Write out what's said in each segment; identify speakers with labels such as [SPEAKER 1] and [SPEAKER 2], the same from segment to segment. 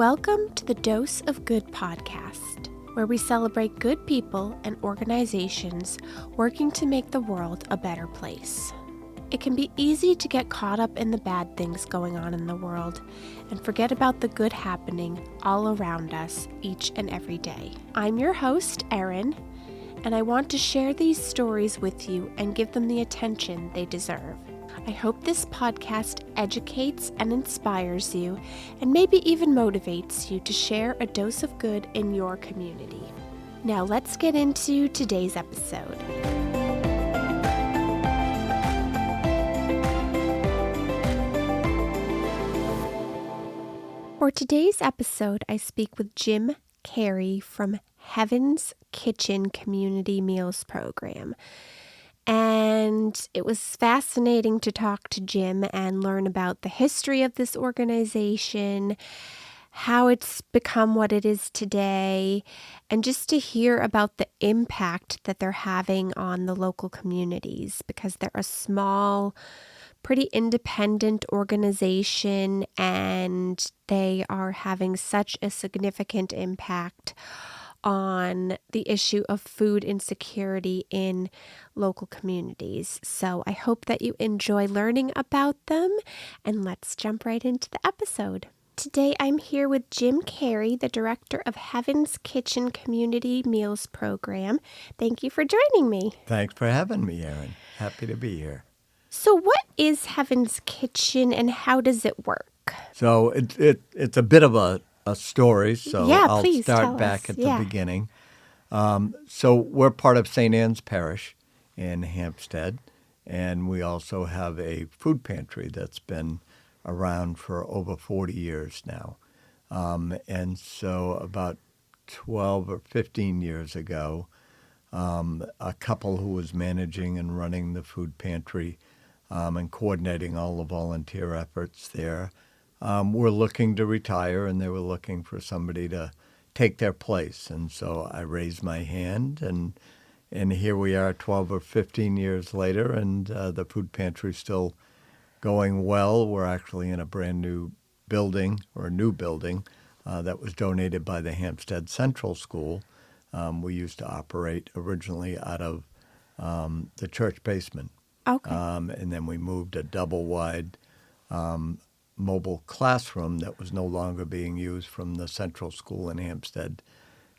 [SPEAKER 1] Welcome to the Dose of Good podcast, where we celebrate good people and organizations working to make the world a better place. It can be easy to get caught up in the bad things going on in the world and forget about the good happening all around us each and every day. I'm your host, Erin, and I want to share these stories with you and give them the attention they deserve. I hope this podcast educates and inspires you and maybe even motivates you to share a dose of good in your community. Now let's get into today's episode. For today's episode, I speak with Jim Carey from Heaven's Kitchen Community Meals Program. And it was fascinating to talk to Jim and learn about the history of this organization, how it's become what it is today, and just to hear about the impact that they're having on the local communities, because they're a small, pretty independent organization and they are having such a significant impact on the issue of food insecurity in local communities. So I hope that you enjoy learning about them, and let's jump right into the episode. Today I'm here with Jim Carey, the director of Heaven's Kitchen Community Meals Program. Thank you for joining me.
[SPEAKER 2] Thanks for having me, Erin. Happy to be here.
[SPEAKER 1] So what is Heaven's Kitchen and how does it work?
[SPEAKER 2] So it's a bit of a story, so I'll
[SPEAKER 1] please
[SPEAKER 2] start back at the beginning. So we're part of St. Anne's Parish in Hampstead, and we also have a food pantry that's been around for over 40 years now. And so about 12 or 15 years ago, a couple who was managing and running the food pantry and coordinating all the volunteer efforts there were looking to retire, and they were looking for somebody to take their place. And so I raised my hand, and here we are 12 or 15 years later, and the food pantry's still going well. We're actually in a brand new building, or a new building, that was donated by the Hampstead Central School. We used to operate originally out of the church basement.
[SPEAKER 1] Okay.
[SPEAKER 2] And then we moved a double-wide mobile classroom that was no longer being used from the Central School in Hampstead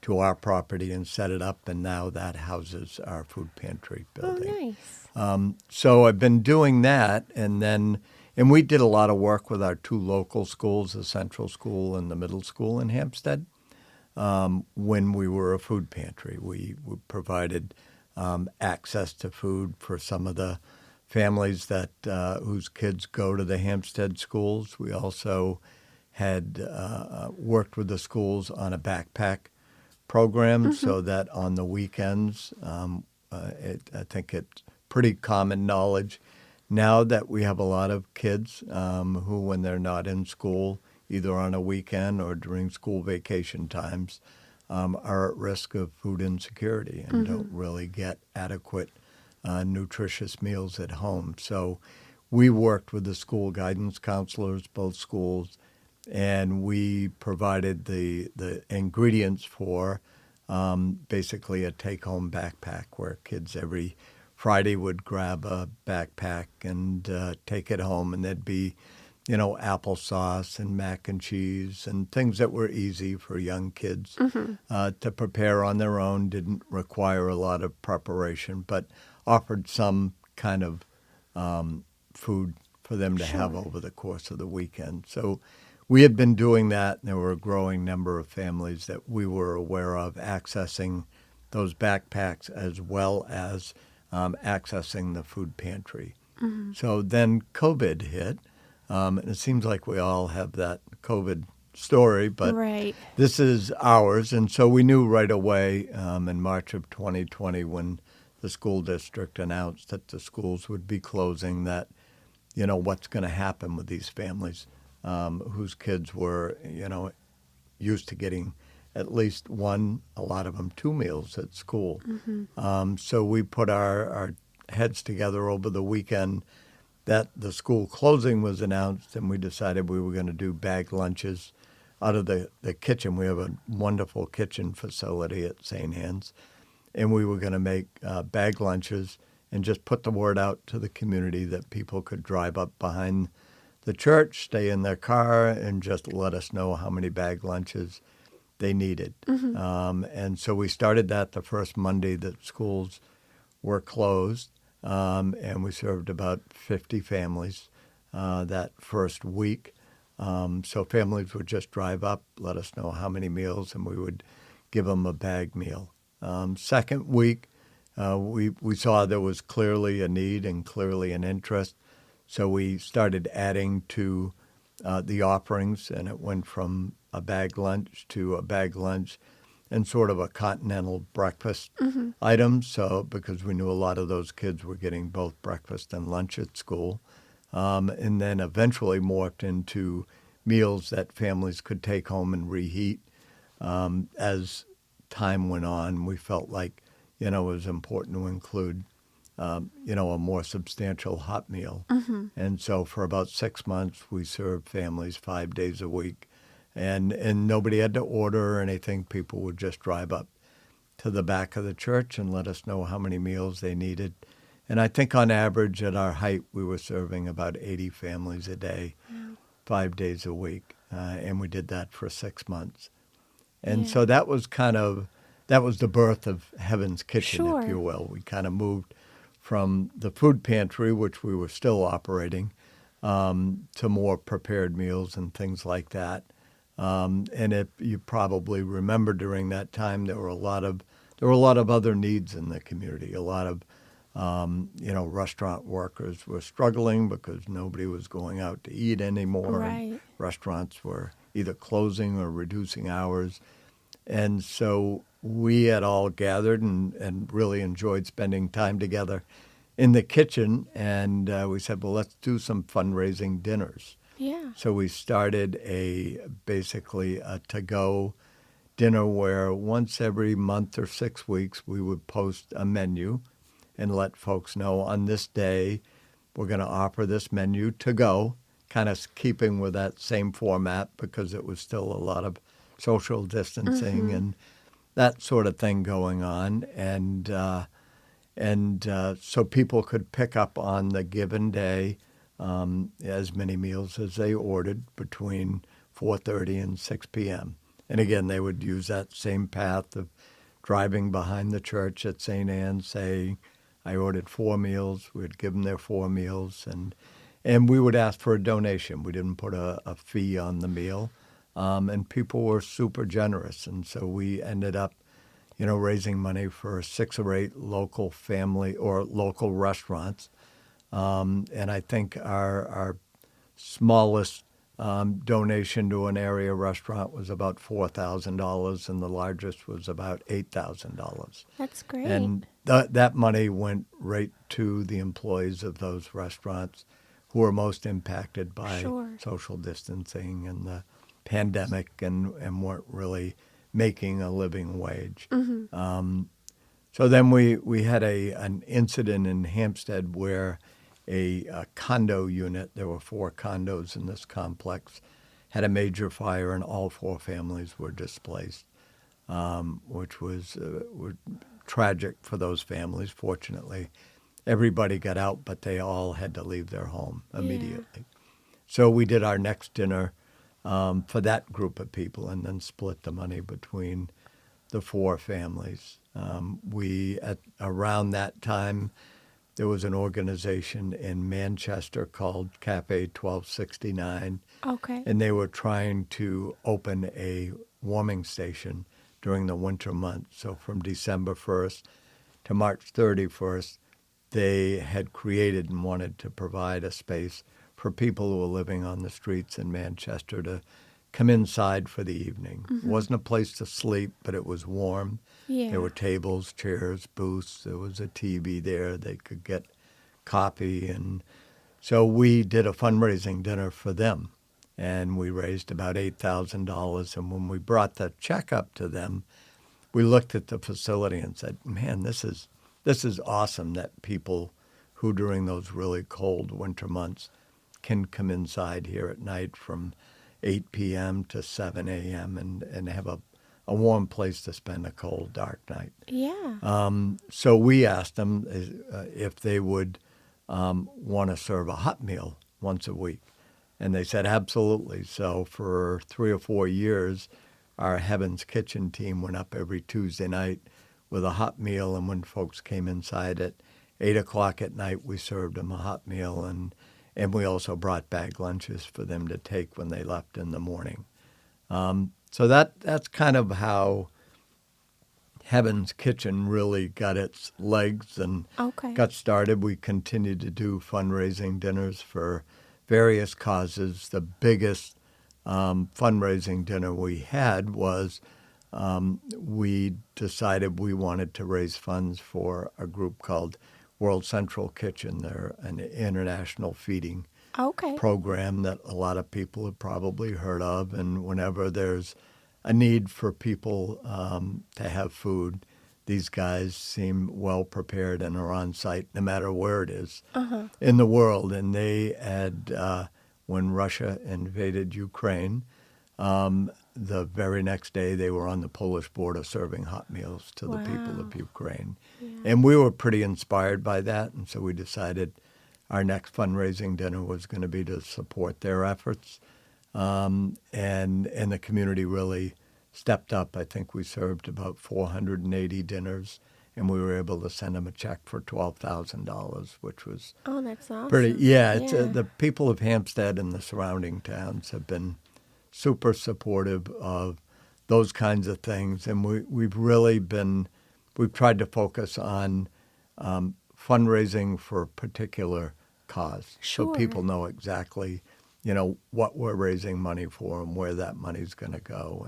[SPEAKER 2] to our property and set it up, and now that houses our food pantry building.
[SPEAKER 1] Oh, nice.
[SPEAKER 2] So I've been doing that, and we did a lot of work with our two local schools, the Central School and the Middle School in Hampstead. When we were a food pantry, we provided access to food for some of the families that whose kids go to the Hampstead schools. We also had worked with the schools on a backpack program, so that on the weekends, I think it's pretty common knowledge now that we have a lot of kids who, when they're not in school, either on a weekend or during school vacation times, are at risk of food insecurity and don't really get adequate nutritious meals at home. So we worked with the school guidance counselors, both schools, and we provided the ingredients for basically a take-home backpack where kids every Friday would grab a backpack and take it home, and there'd be, applesauce and mac and cheese and things that were easy for young kids to prepare on their own, didn't require a lot of preparation, but offered some kind of food for them to have over the course of the weekend. So we had been doing that, and there were a growing number of families that we were aware of accessing those backpacks as well as accessing the food pantry. So then COVID hit, and it seems like we all have that COVID story, but This is ours. And so we knew right away in March of 2020 when the school district announced that the schools would be closing, that, what's going to happen with these families whose kids were, used to getting at least one, a lot of them 2 meals at school. So we put our heads together over the weekend that the school closing was announced, and we decided we were going to do bag lunches out of the kitchen. We have a wonderful kitchen facility at St. Anne's, and we were going to make bag lunches and just put the word out to the community that people could drive up behind the church, stay in their car, and just let us know how many bag lunches they needed. And so we started that the first Monday that schools were closed, and we served about 50 families that first week. So families would just drive up, let us know how many meals, and we would give them a bag meal. Second week, we saw there was clearly a need and clearly an interest, so we started adding to the offerings, and it went from a bag lunch to a bag lunch and sort of a continental breakfast item. So because we knew a lot of those kids were getting both breakfast and lunch at school, and then eventually morphed into meals that families could take home and reheat. As time went on, we felt like, it was important to include, a more substantial hot meal. And so for about 6 months, we served families 5 days a week. And nobody had to order or anything. People would just drive up to the back of the church and let us know how many meals they needed. And I think on average at our height, we were serving about 80 families a day, 5 days a week. And we did that for 6 months. And so that was the birth of Heaven's Kitchen, if you will. We kind of moved from the food pantry, which we were still operating, to more prepared meals and things like that. And if you probably remember during that time, there were a lot of other needs in the community. A lot of restaurant workers were struggling because nobody was going out to eat anymore.
[SPEAKER 1] Right.
[SPEAKER 2] And restaurants were either closing or reducing hours. And so we had all gathered and really enjoyed spending time together in the kitchen. And we said, well, let's do some fundraising dinners.
[SPEAKER 1] Yeah.
[SPEAKER 2] So we started basically a to-go dinner where once every month or 6 weeks we would post a menu and let folks know on this day we're going to offer this menu to go, kind of keeping with that same format because it was still a lot of social distancing and that sort of thing going on. And so people could pick up on the given day as many meals as they ordered between 4:30 and 6 p.m. And again, they would use that same path of driving behind the church at St. Anne's, saying, I ordered 4 meals. We'd give them their 4 meals, and we would ask for a donation. We didn't put a fee on the meal, and people were super generous. And so we ended up, raising money for 6 or 8 local family or local restaurants. And I think our smallest donation to an area restaurant was about $4,000, and the largest was about $8,000.
[SPEAKER 1] That's great.
[SPEAKER 2] And that money went right to the employees of those restaurants who were most impacted by social distancing and the pandemic and weren't really making a living wage. So then we had an incident in Hampstead where a condo unit, there were 4 condos in this complex, had a major fire and all 4 families were displaced, which was tragic for those families. Fortunately, everybody got out, but they all had to leave their home immediately. So we did our next dinner for that group of people and then split the money between the 4 families. Around that time, there was an organization in Manchester called Cafe 1269.
[SPEAKER 1] Okay.
[SPEAKER 2] And they were trying to open a warming station during the winter months. So from December 1st to March 31st, they had created and wanted to provide a space for people who were living on the streets in Manchester to come inside for the evening. It wasn't a place to sleep, but it was warm.
[SPEAKER 1] Yeah.
[SPEAKER 2] There were tables, chairs, booths. There was a TV there. They could get coffee. And so we did a fundraising dinner for them, and we raised about $8,000. And when we brought the check up to them, we looked at the facility and said, man, this is awesome that people who during those really cold winter months can come inside here at night from 8 p.m. to 7 a.m. and have a warm place to spend a cold, dark night.
[SPEAKER 1] Yeah.
[SPEAKER 2] So we asked them if they would want to serve a hot meal once a week. And they said absolutely. So for 3 or 4 years, our Heaven's Kitchen team went up every Tuesday night with a hot meal. And when folks came inside at 8 o'clock at night, we served them a hot meal. And we also brought bag lunches for them to take when they left in the morning. So that's kind of how Heaven's Kitchen really got its legs and
[SPEAKER 1] Okay.
[SPEAKER 2] got started. We continued to do fundraising dinners for various causes. The biggest fundraising dinner we had was we decided we wanted to raise funds for a group called World Central Kitchen. They're an international feeding
[SPEAKER 1] Okay.
[SPEAKER 2] program that a lot of people have probably heard of. And whenever there's a need for people to have food, these guys seem well prepared and are on site no matter where it is in the world. And they had, when Russia invaded Ukraine, the very next day they were on the Polish border serving hot meals to the people
[SPEAKER 1] Wow.
[SPEAKER 2] of Ukraine.
[SPEAKER 1] Yeah.
[SPEAKER 2] And we were pretty inspired by that. And so we decided our next fundraising dinner was going to be to support their efforts. And the community really stepped up. I think we served about 480 dinners, and we were able to send them a check for $12,000, which was
[SPEAKER 1] Oh, that's awesome.
[SPEAKER 2] pretty. Yeah, it's,
[SPEAKER 1] Yeah.
[SPEAKER 2] the people of Hampstead and the surrounding towns have been super supportive of those kinds of things, and we've tried to focus on fundraising for a particular cause, so
[SPEAKER 1] Sure.
[SPEAKER 2] people know exactly, what we're raising money for and where that money's going to go,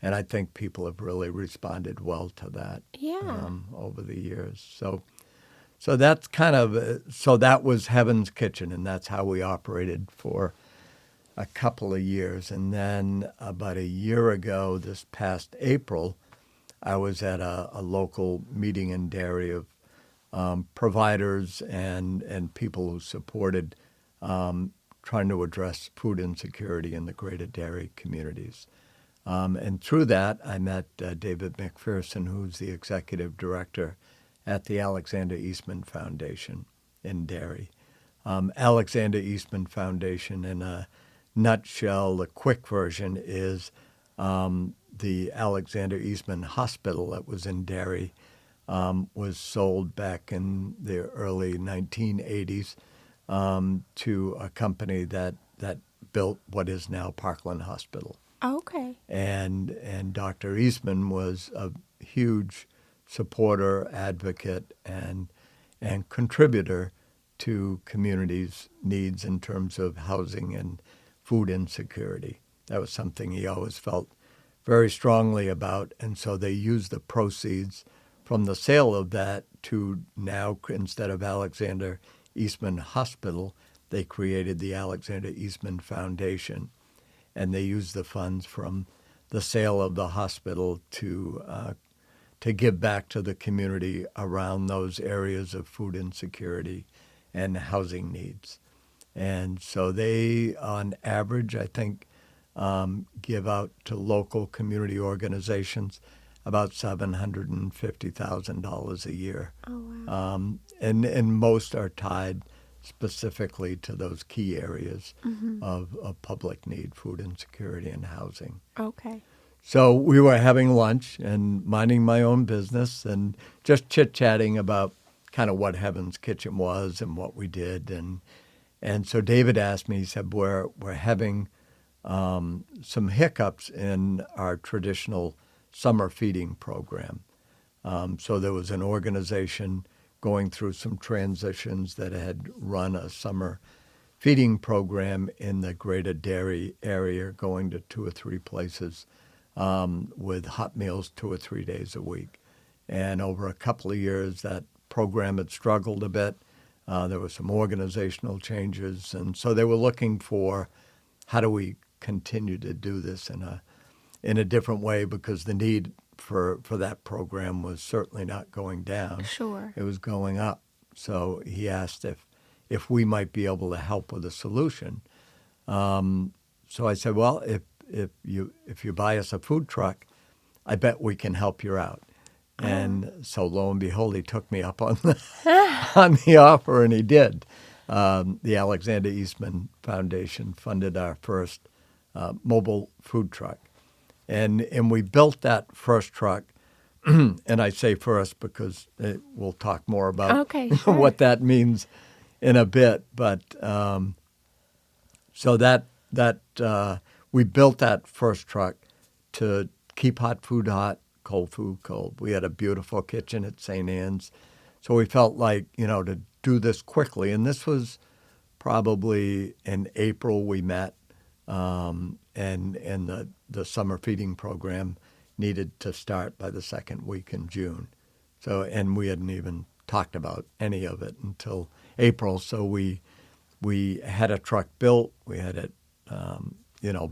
[SPEAKER 2] and I think people have really responded well to that
[SPEAKER 1] Yeah.
[SPEAKER 2] over the years. So that's kind of so that was Heaven's Kitchen, and that's how we operated for a couple of years. And then about a year ago, this past April, I was at a local meeting in Derry of providers and people who supported trying to address food insecurity in the greater Derry communities. And through that, I met David McPherson, who's the executive director at the Alexander Eastman Foundation in Derry. Alexander Eastman Foundation, in a nutshell, the quick version is the Alexander Eastman Hospital that was in Derry was sold back in the early 1980s to a company that built what is now Parkland Hospital.
[SPEAKER 1] Okay.
[SPEAKER 2] And Dr. Eastman was a huge supporter, advocate, and contributor to communities' needs in terms of housing and food insecurity. That was something he always felt very strongly about, and so they used the proceeds from the sale of that to now, instead of Alexander Eastman Hospital, they created the Alexander Eastman Foundation, and they used the funds from the sale of the hospital to give back to the community around those areas of food insecurity and housing needs. And so they, on average, I think, give out to local community organizations about $750,000 a year.
[SPEAKER 1] Oh, wow.
[SPEAKER 2] And most are tied specifically to those key areas
[SPEAKER 1] Mm-hmm.
[SPEAKER 2] of public need, food insecurity and housing.
[SPEAKER 1] Okay.
[SPEAKER 2] So we were having lunch and minding my own business and just chit-chatting about kind of what Heaven's Kitchen was and what we did. And so David asked me, he said, we're having some hiccups in our traditional summer feeding program. So there was an organization going through some transitions that had run a summer feeding program in the greater Derry area, going to 2 or 3 places with hot meals 2 or 3 days a week. And over a couple of years, that program had struggled a bit. There were some organizational changes, and so they were looking for how do we continue to do this in a different way, because the need for that program was certainly not going down.
[SPEAKER 1] Sure.
[SPEAKER 2] It was going up. So he asked if we might be able to help with a solution. So I said, well, if you buy us a food truck, I bet we can help you out. And so lo and behold, he took me up on on the offer, and he did. The Alexander Eastman Foundation funded our first mobile food truck, and we built that first truck. And I say first because we'll talk more about
[SPEAKER 1] Okay, sure.
[SPEAKER 2] what that means in a bit. But so that we built that first truck to keep hot food hot, cold food cold. We had a beautiful kitchen at St. Anne's, so we felt like to do this quickly. And this was probably in April we met, and the summer feeding program needed to start by the second week in June. So and we hadn't even talked about any of it until April. So we had a truck built. We had it,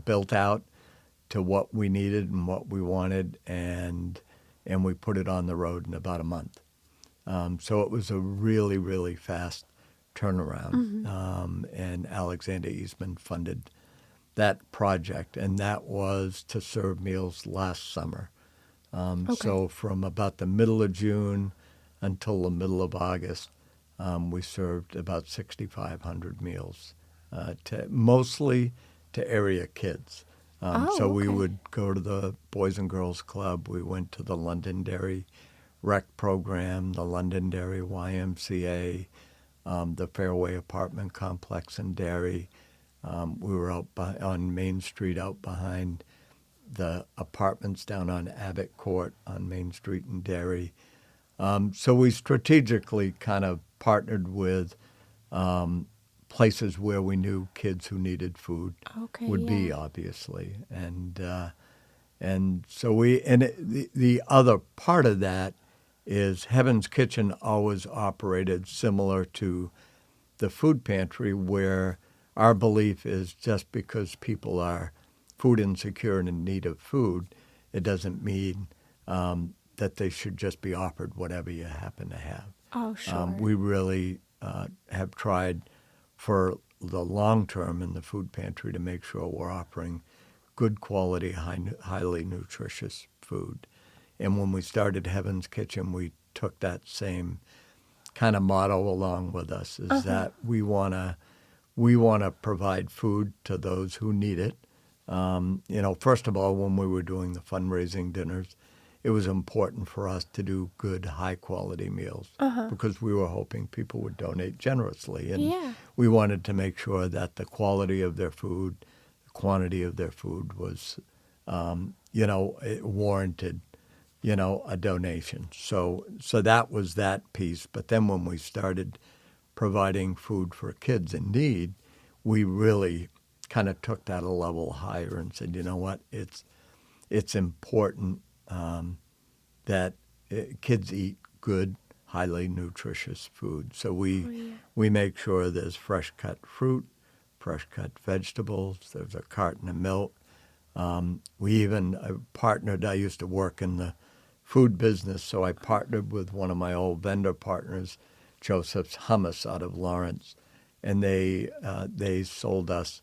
[SPEAKER 2] built out to what we needed and what we wanted, and we put it on the road in about a month. So it was a really, really fast turnaround. And Alexander Eastman funded that project, and that was to serve meals last summer.
[SPEAKER 1] Okay.
[SPEAKER 2] So from about the middle of June until the middle of August, we served about 6,500 meals, mostly to area kids. So we
[SPEAKER 1] okay.
[SPEAKER 2] would go to the Boys and Girls Club. We went to the Londonderry Rec Program, the Londonderry YMCA, the Fairway Apartment Complex in Derry. We were out on Main Street, out behind the apartments down on Abbott Court on Main Street in Derry. So we strategically kind of partnered with places where we knew kids who needed food
[SPEAKER 1] Okay,
[SPEAKER 2] would be,
[SPEAKER 1] yeah.
[SPEAKER 2] obviously. And so the other part of that is Heaven's Kitchen always operated similar to the food pantry, where our belief is just because people are food insecure and in need of food, it doesn't mean that they should just be offered whatever you happen to have.
[SPEAKER 1] Oh, sure.
[SPEAKER 2] We really have tried for the long term in the food pantry to make sure we're offering good quality, highly nutritious food. And when we started Heaven's Kitchen, we took that same kind of motto along with us, is that we want to provide food to those who need it. First of all, when we were doing the fundraising dinners, it was important for us to do good, high-quality meals because we were hoping people would donate generously. And
[SPEAKER 1] Yeah.
[SPEAKER 2] we wanted to make sure that the quality of their food, the quantity of their food was, it warranted, a donation. So that was that piece. But then when we started providing food for kids in need, we really kind of took that a level higher and said, you know what, it's important that kids eat good, highly nutritious food. So we make sure there's fresh cut fruit, fresh cut vegetables. There's a carton of milk. We even partnered. I used to work in the food business, so I partnered with one of my old vendor partners, Joseph's Hummus out of Lawrence, and they sold us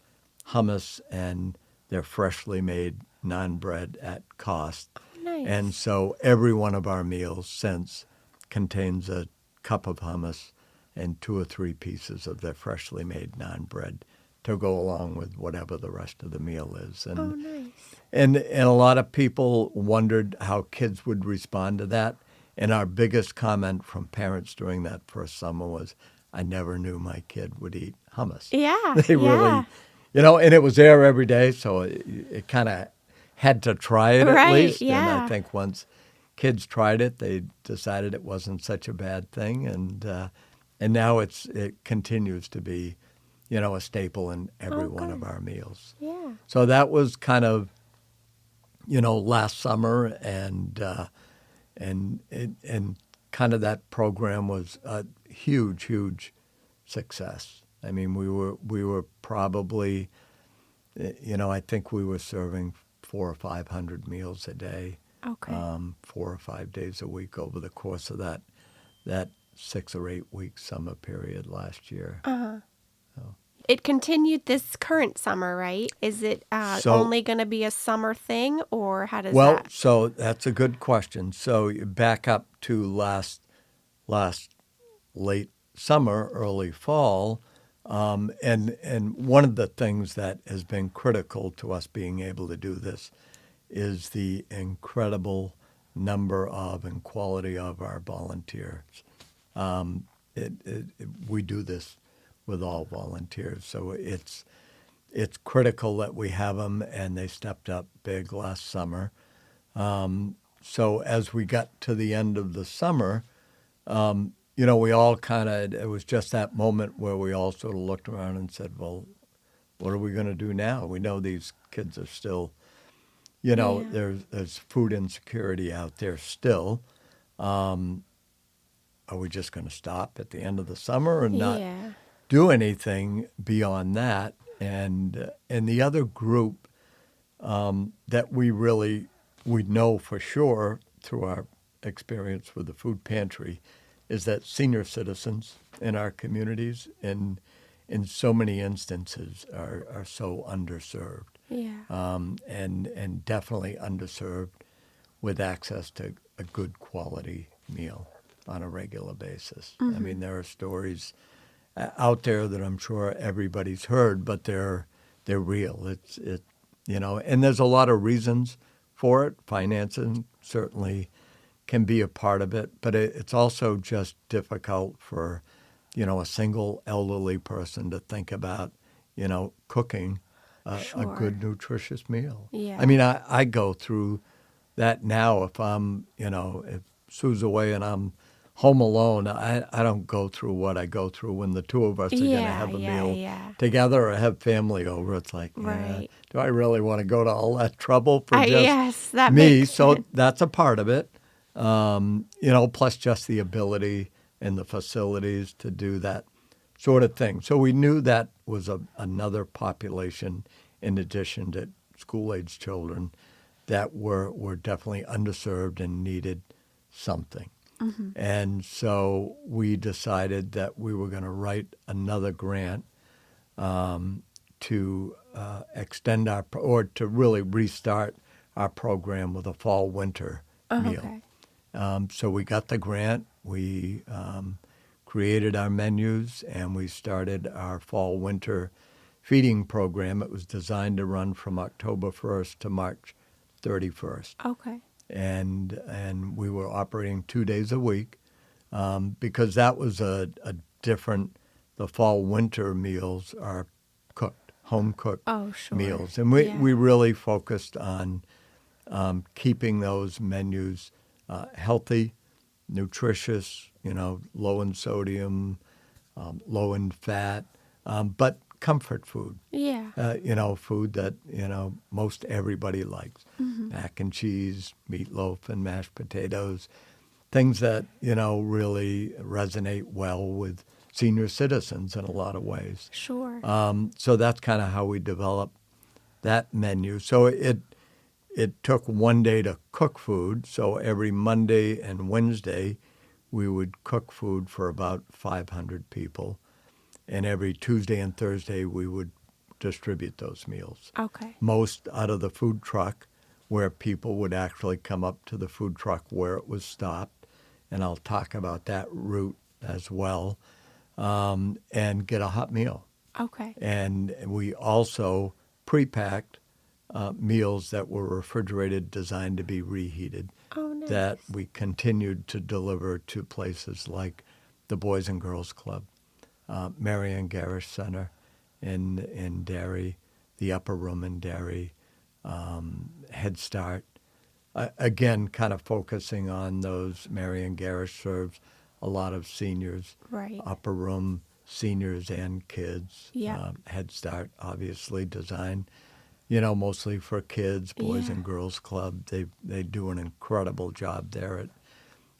[SPEAKER 2] hummus and their freshly made naan bread at cost.
[SPEAKER 1] Nice.
[SPEAKER 2] And so every one of our meals since contains a cup of hummus and 2 or 3 pieces of their freshly made naan bread to go along with whatever the rest of the meal is.
[SPEAKER 1] Oh, nice.
[SPEAKER 2] And a lot of people wondered how kids would respond to that. And our biggest comment from parents during that first summer was, I never knew my kid would eat hummus.
[SPEAKER 1] Yeah.
[SPEAKER 2] They
[SPEAKER 1] yeah.
[SPEAKER 2] really, and it was there every day, so it kind of had to try it at
[SPEAKER 1] Right,
[SPEAKER 2] least. And
[SPEAKER 1] yeah.
[SPEAKER 2] I think once kids tried it, they decided it wasn't such a bad thing. And now it continues to be, a staple in every one of
[SPEAKER 1] good.
[SPEAKER 2] our meals.
[SPEAKER 1] Yeah.
[SPEAKER 2] So that was kind of, last summer, and kind of that program was a huge, huge success. I mean, we were probably, I think we were serving 400 or 500 meals a day,
[SPEAKER 1] Okay.
[SPEAKER 2] 4 or 5 days a week over the course of that 6 or 8 week summer period last year.
[SPEAKER 1] Uh-huh. it continued this current summer, right? Is it
[SPEAKER 2] So,
[SPEAKER 1] only going to be a summer thing, or how does
[SPEAKER 2] well,
[SPEAKER 1] that?
[SPEAKER 2] so that's a good question. So you back up to last late summer, early fall, and one of the things that has been critical to us being able to do this is the incredible number of and quality of our volunteers. We do this with all volunteers, so it's critical that we have them, and they stepped up big last summer. So as we got to the end of the summer, we all kind of, it was just that moment where we all sort of looked around and said, well, what are we going to do now? We know these kids are still,
[SPEAKER 1] Yeah.
[SPEAKER 2] there's food insecurity out there still. Are we just going to stop at the end of the summer and not
[SPEAKER 1] Yeah.
[SPEAKER 2] do anything beyond that? And the other group that we know for sure through our experience with the food pantry is that senior citizens in our communities in so many instances are so underserved,
[SPEAKER 1] Yeah.
[SPEAKER 2] and definitely underserved with access to a good quality meal on a regular basis. I
[SPEAKER 1] Mm-hmm.
[SPEAKER 2] mean, there are stories out there that I'm sure everybody's heard, but they're real. And there's a lot of reasons for it. Financing certainly can be a part of it, but it's also just difficult for a single elderly person to think about cooking a
[SPEAKER 1] Sure.
[SPEAKER 2] good nutritious meal. I
[SPEAKER 1] Yeah.
[SPEAKER 2] mean, I go through that now if Sue's away and I'm home alone. I don't go through what I go through when the two of us are going to
[SPEAKER 1] Yeah.
[SPEAKER 2] have a
[SPEAKER 1] Yeah.
[SPEAKER 2] meal
[SPEAKER 1] Yeah.
[SPEAKER 2] together or have family over. It's like,
[SPEAKER 1] Right.
[SPEAKER 2] do I really want to go to all that trouble for just
[SPEAKER 1] Yes, that
[SPEAKER 2] me?
[SPEAKER 1] makes
[SPEAKER 2] So
[SPEAKER 1] sense.
[SPEAKER 2] that's a part of it. Plus just the ability and the facilities to do that sort of thing. So we knew that was another population in addition to school-age children that were definitely underserved and needed something.
[SPEAKER 1] Mm-hmm.
[SPEAKER 2] And so we decided that we were going to write another grant to extend or to really restart our program with a fall-winter
[SPEAKER 1] Oh,
[SPEAKER 2] meal.
[SPEAKER 1] okay.
[SPEAKER 2] So we got the grant, we created our menus, and we started our fall-winter feeding program. It was designed to run from October 1st to March 31st.
[SPEAKER 1] Okay.
[SPEAKER 2] And we were operating 2 days a week because that was a different. The fall-winter meals are cooked, home-cooked
[SPEAKER 1] Oh, sure.
[SPEAKER 2] meals. And we
[SPEAKER 1] Yeah.
[SPEAKER 2] really focused on keeping those menus healthy, nutritious, low in sodium, low in fat, but comfort food.
[SPEAKER 1] Yeah.
[SPEAKER 2] Food that, most everybody likes.
[SPEAKER 1] Mm-hmm.
[SPEAKER 2] Mac and cheese, meatloaf and mashed potatoes, things that, really resonate well with senior citizens in a lot of ways.
[SPEAKER 1] Sure.
[SPEAKER 2] So that's kind of how we developed that menu. So it took one day to cook food. So every Monday and Wednesday, we would cook food for about 500 people. And every Tuesday and Thursday, we would distribute those meals.
[SPEAKER 1] Okay.
[SPEAKER 2] Most out of the food truck, where people would actually come up to the food truck where it was stopped. And I'll talk about that route as well, and get a hot meal.
[SPEAKER 1] Okay.
[SPEAKER 2] And we also pre-packed meals that were refrigerated, designed to be reheated,
[SPEAKER 1] Oh, nice.
[SPEAKER 2] that we continued to deliver to places like the Boys and Girls Club, Marion Garrish Center in Derry, the Upper Room in Derry, Head Start. Again, kind of focusing on those. Marion Garrish serves a lot of seniors,
[SPEAKER 1] Right.
[SPEAKER 2] Upper Room seniors and kids.
[SPEAKER 1] Yep.
[SPEAKER 2] Head Start, obviously designed, mostly for kids. Boys
[SPEAKER 1] Yeah.
[SPEAKER 2] and Girls Club, they do an incredible job there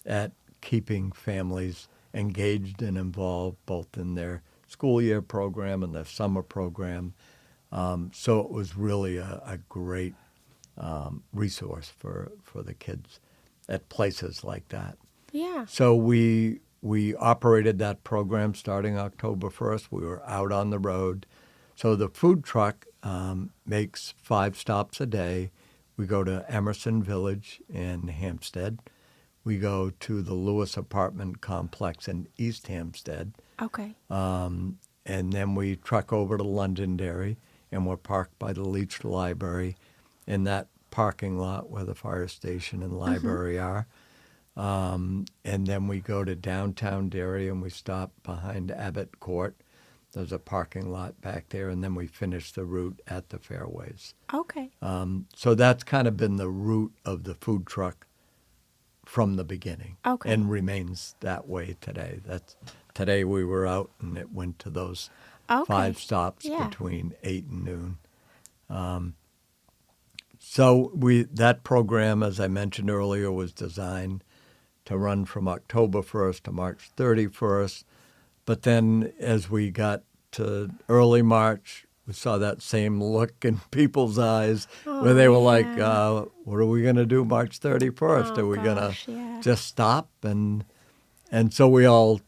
[SPEAKER 2] at keeping families engaged and involved both in their school year program and their summer program. So it was really a great resource for the kids at places like that.
[SPEAKER 1] Yeah.
[SPEAKER 2] So we we operated that program starting October 1st. We were out on the road. So the food truck makes 5 stops a day. We go to Emerson Village in Hampstead. We go to the Lewis apartment complex in East Hampstead.
[SPEAKER 1] Okay.
[SPEAKER 2] And then we truck over to Londonderry, and we're parked by the Leach Library in that parking lot where the fire station and library are. And then we go to downtown Derry, and we stop behind Abbott Court. There's a parking lot back there, and then we finish the route at the fairways.
[SPEAKER 1] Okay.
[SPEAKER 2] So that's kind of been the route of the food truck from the beginning,
[SPEAKER 1] Okay.
[SPEAKER 2] and remains that way today. Today we were out, and it went to those
[SPEAKER 1] Okay.
[SPEAKER 2] 5 stops
[SPEAKER 1] Yeah.
[SPEAKER 2] between 8 and noon. So that program, as I mentioned earlier, was designed to run from October 1st to March 31st. But then as we got to early March, we saw that same look in people's eyes where they were like, what are we going to do March 31st?
[SPEAKER 1] Oh,
[SPEAKER 2] Are we going to
[SPEAKER 1] gosh, yeah.
[SPEAKER 2] just stop? And so we all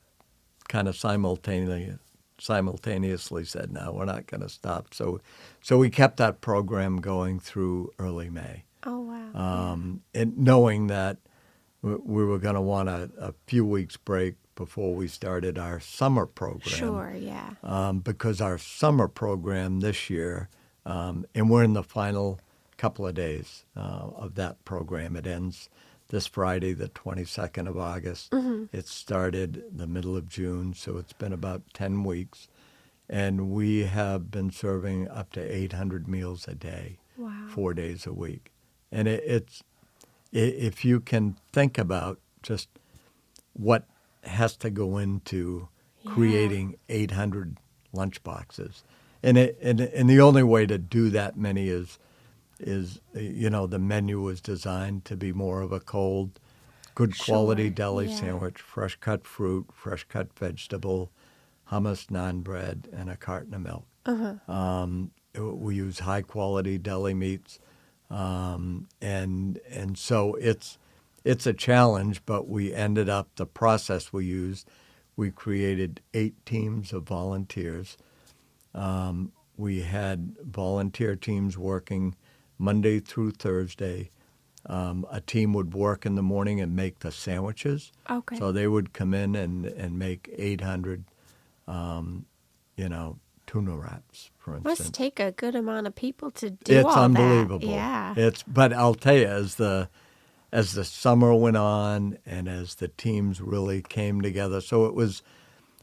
[SPEAKER 2] kind of simultaneously said, no, we're not going to stop. So we kept that program going through early May.
[SPEAKER 1] Oh, wow.
[SPEAKER 2] And knowing that we were going to want a few weeks break before we started our summer program.
[SPEAKER 1] Sure, yeah.
[SPEAKER 2] Because our summer program this year, and we're in the final couple of days of that program. It ends this Friday, the 22nd of August. It started the middle of June, so it's been about 10 weeks. And we have been serving up to 800 meals a day,
[SPEAKER 1] Wow.
[SPEAKER 2] 4 days a week. And if you can think about just what has to go into creating 800 lunch boxes, and the only way to do that many is the menu was designed to be more of a cold, good quality
[SPEAKER 1] Sure,
[SPEAKER 2] deli
[SPEAKER 1] yeah.
[SPEAKER 2] sandwich, fresh cut fruit, fresh cut vegetable, hummus, naan bread, and a carton of milk. We use high quality deli meats, and so it's a challenge. But we ended up the process we used. We created 8 teams of volunteers. We had volunteer teams working Monday through Thursday. A team would work in the morning and make the sandwiches.
[SPEAKER 1] Okay.
[SPEAKER 2] So they would come in and make 800, tuna wraps, for instance.
[SPEAKER 1] Must take a good amount of people to do all that.
[SPEAKER 2] It's unbelievable.
[SPEAKER 1] Yeah.
[SPEAKER 2] But I'll tell you, as the summer went on and as the teams really came together, so it was,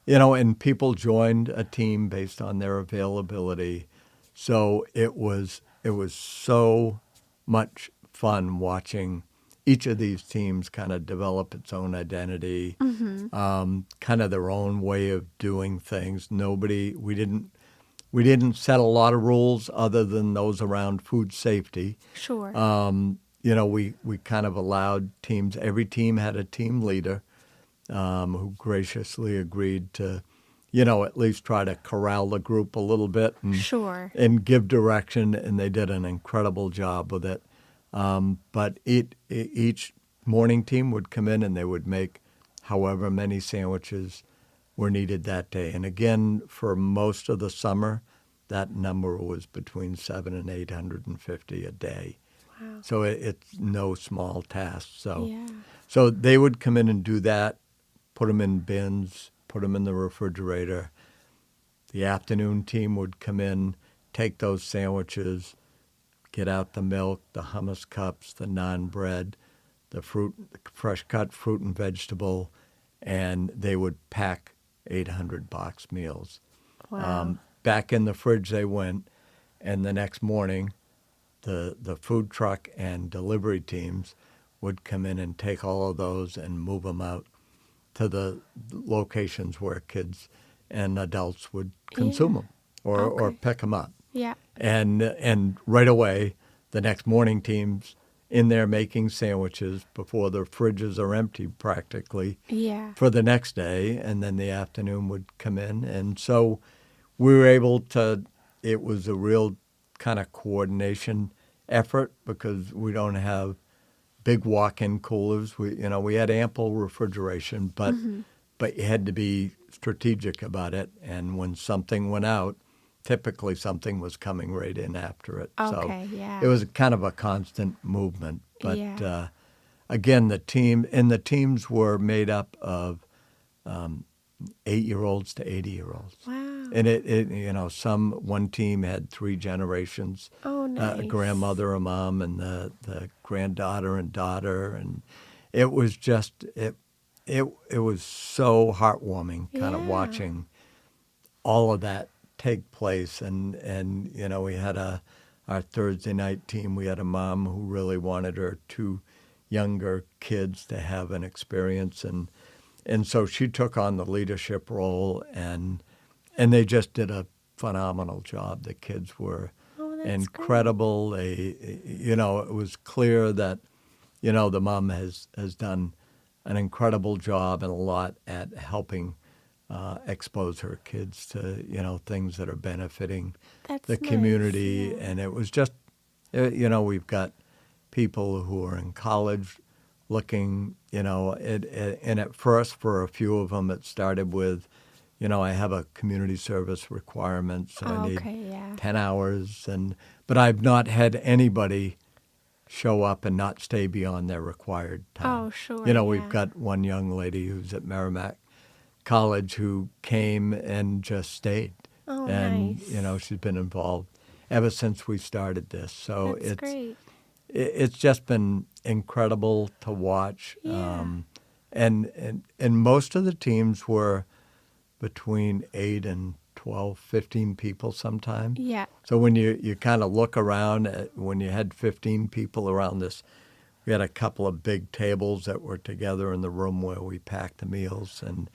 [SPEAKER 2] and people joined a team based on their availability. So it was so much fun watching each of these teams kind of develop its own identity, kind of their own way of doing things. We didn't set a lot of rules other than those around food safety.
[SPEAKER 1] Sure.
[SPEAKER 2] We kind of allowed teams. Every team had a team leader who graciously agreed to, at least try to corral the group a little bit
[SPEAKER 1] Sure.
[SPEAKER 2] and give direction. And they did an incredible job with it. But each morning team would come in and they would make however many sandwiches were needed that day. And again, for most of the summer, that number was between 700 and 850 a day.
[SPEAKER 1] Wow.
[SPEAKER 2] So it's no small task.
[SPEAKER 1] Yeah.
[SPEAKER 2] So they would come in and do that, put them in bins, put them in the refrigerator. The afternoon team would come in, take those sandwiches, get out the milk, the hummus cups, the naan bread, the fruit, fresh cut fruit and vegetable, and they would pack 800 box meals.
[SPEAKER 1] Wow.
[SPEAKER 2] Back in the fridge they went, and the next morning the food truck and delivery teams would come in and take all of those and move them out to the locations where kids and adults would consume them or
[SPEAKER 1] Okay.
[SPEAKER 2] pick them up.
[SPEAKER 1] Yeah.
[SPEAKER 2] And right away, the next morning teams in there making sandwiches before their fridges are empty practically
[SPEAKER 1] Yeah.
[SPEAKER 2] for the next day, and then the afternoon would come in. And so we were able to, it was a real kind of coordination effort because we don't have big walk-in coolers. We had ample refrigeration, but but you had to be strategic about it. And when something went out, typically something was coming right in after it. So
[SPEAKER 1] Okay, yeah.
[SPEAKER 2] it was kind of a constant movement. But
[SPEAKER 1] Yeah.
[SPEAKER 2] again, the teams were made up of 8-year-olds to 80-year-olds.
[SPEAKER 1] Wow.
[SPEAKER 2] And one team had 3 generations,
[SPEAKER 1] Oh,
[SPEAKER 2] a
[SPEAKER 1] nice.
[SPEAKER 2] grandmother, a mom, and the granddaughter and daughter. And it was just, it was so heartwarming kind of
[SPEAKER 1] Yeah.
[SPEAKER 2] watching all of that take place. And we had our Thursday night team, we had a mom who really wanted her 2 younger kids to have an experience. And so she took on the leadership role, and they just did a phenomenal job. The kids were
[SPEAKER 1] Oh, that's great.
[SPEAKER 2] incredible. It was clear that, the mom has done an incredible job and a lot at helping expose her kids to, things that are benefiting the
[SPEAKER 1] That's nice.
[SPEAKER 2] community.
[SPEAKER 1] Yeah.
[SPEAKER 2] And it was just, we've got people who are in college looking, and at first for a few of them, it started with, I have a community service requirement, so I need
[SPEAKER 1] Okay, yeah.
[SPEAKER 2] 10 hours. But I've not had anybody show up and not stay beyond their required time.
[SPEAKER 1] Oh, sure,
[SPEAKER 2] We've
[SPEAKER 1] yeah.
[SPEAKER 2] got one young lady who's at Merrimack College who came and just stayed.
[SPEAKER 1] Oh,
[SPEAKER 2] And,
[SPEAKER 1] nice.
[SPEAKER 2] she's been involved ever since we started this. So
[SPEAKER 1] That's great.
[SPEAKER 2] it's just been incredible to watch.
[SPEAKER 1] Yeah.
[SPEAKER 2] And most of the teams were between 8 and 12, 15 people sometimes.
[SPEAKER 1] Yeah.
[SPEAKER 2] So when you kind of look around when you had 15 people around this, we had a couple of big tables that were together in the room where we packed the meals, and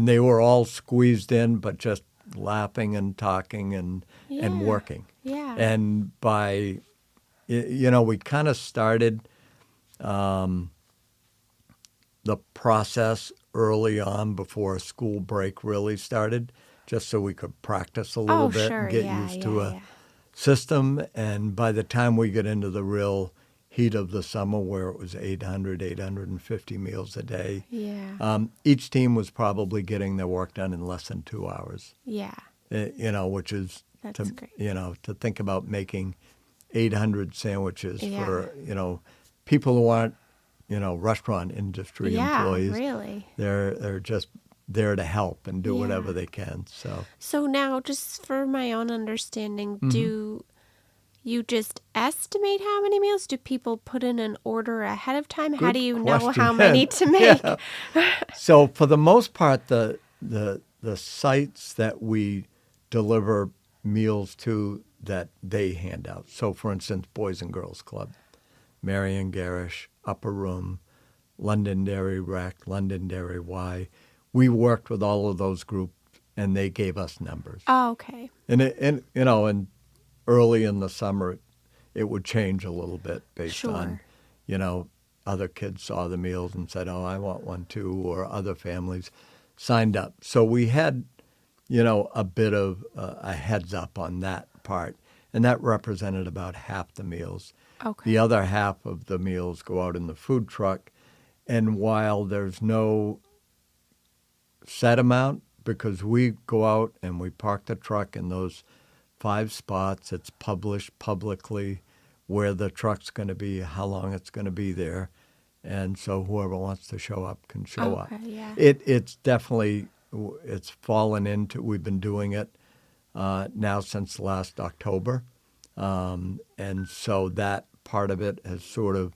[SPEAKER 2] they were all squeezed in, but just laughing and talking and
[SPEAKER 1] Yeah.
[SPEAKER 2] working.
[SPEAKER 1] Yeah.
[SPEAKER 2] And we kind of started the process early on before school break really started, just so we could practice a little
[SPEAKER 1] Oh,
[SPEAKER 2] bit and
[SPEAKER 1] sure.
[SPEAKER 2] get
[SPEAKER 1] Yeah,
[SPEAKER 2] used to
[SPEAKER 1] yeah,
[SPEAKER 2] a
[SPEAKER 1] yeah.
[SPEAKER 2] system. And by the time we get into the real heat of the summer, where it was 850 meals a day,
[SPEAKER 1] Yeah.
[SPEAKER 2] each team was probably getting their work done in less than 2 hours.
[SPEAKER 1] Yeah.
[SPEAKER 2] Which is
[SPEAKER 1] That's great.
[SPEAKER 2] to think about making 800 sandwiches
[SPEAKER 1] Yeah.
[SPEAKER 2] for people who aren't restaurant industry
[SPEAKER 1] Yeah,
[SPEAKER 2] employees.
[SPEAKER 1] really.
[SPEAKER 2] They're just there to help and do whatever
[SPEAKER 1] Yeah.
[SPEAKER 2] they can. So
[SPEAKER 1] So now, just for my own understanding, do you just estimate how many meals? Do people put in an order ahead of time? How do
[SPEAKER 2] good
[SPEAKER 1] you know
[SPEAKER 2] question.
[SPEAKER 1] how many to
[SPEAKER 2] Yeah.
[SPEAKER 1] make?
[SPEAKER 2] So for the most part, the sites that we deliver meals to, that they hand out. So for instance, Boys and Girls Club, Marion Garish, Upper Room, Londonderry Rec, Londonderry Y. We worked with all of those groups, and they gave us numbers.
[SPEAKER 1] Oh, okay.
[SPEAKER 2] And early in the summer, it would change a little bit based on,
[SPEAKER 1] Sure.
[SPEAKER 2] other kids saw the meals and said, "Oh, I want one too," or other families signed up. So we had, a bit of a heads up on that part, and that represented about half the meals.
[SPEAKER 1] Okay.
[SPEAKER 2] The other half of the meals go out in the food truck, and while there's no set amount, because we go out and we park the truck in those 5 spots, it's published publicly where the truck's going to be, how long it's going to be there, and so whoever wants to show up can show up.
[SPEAKER 1] Okay, yeah.
[SPEAKER 2] It's definitely, it's fallen into, we've been doing it now since last October. And so that part of it has sort of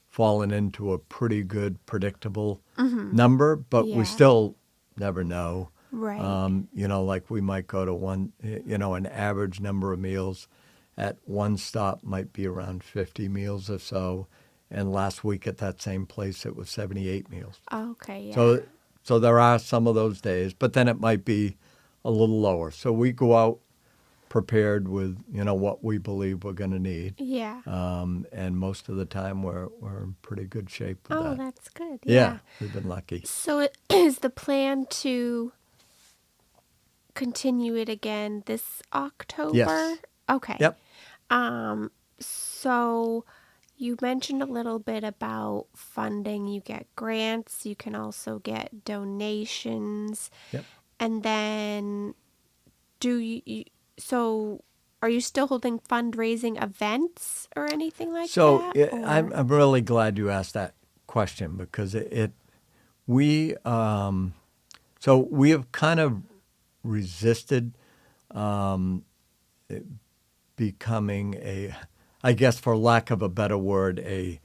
[SPEAKER 2] fallen into a pretty good, predictable number, but we
[SPEAKER 1] Yeah.
[SPEAKER 2] still never know.
[SPEAKER 1] Right.
[SPEAKER 2] Like we might go to one, an average number of meals at one stop might be around 50 meals or so. And last week at that same place, it was 78 meals.
[SPEAKER 1] Okay, yeah.
[SPEAKER 2] So there are some of those days, but then it might be a little lower. So we go out prepared with, what we believe we're going to need.
[SPEAKER 1] Yeah.
[SPEAKER 2] And most of the time we're in pretty good shape with
[SPEAKER 1] Oh,
[SPEAKER 2] that.
[SPEAKER 1] that's good.
[SPEAKER 2] Yeah, we've been lucky.
[SPEAKER 1] So is the plan to continue it again this October?
[SPEAKER 2] Yes.
[SPEAKER 1] Okay.
[SPEAKER 2] Yep.
[SPEAKER 1] So You mentioned a little bit about funding. You get grants, you can also get donations.
[SPEAKER 2] Yep.
[SPEAKER 1] And then do so are you still holding fundraising events or anything like
[SPEAKER 2] So
[SPEAKER 1] that?
[SPEAKER 2] I'm really glad you asked that question because we so we have kind of resisted becoming I guess for lack of a better word, a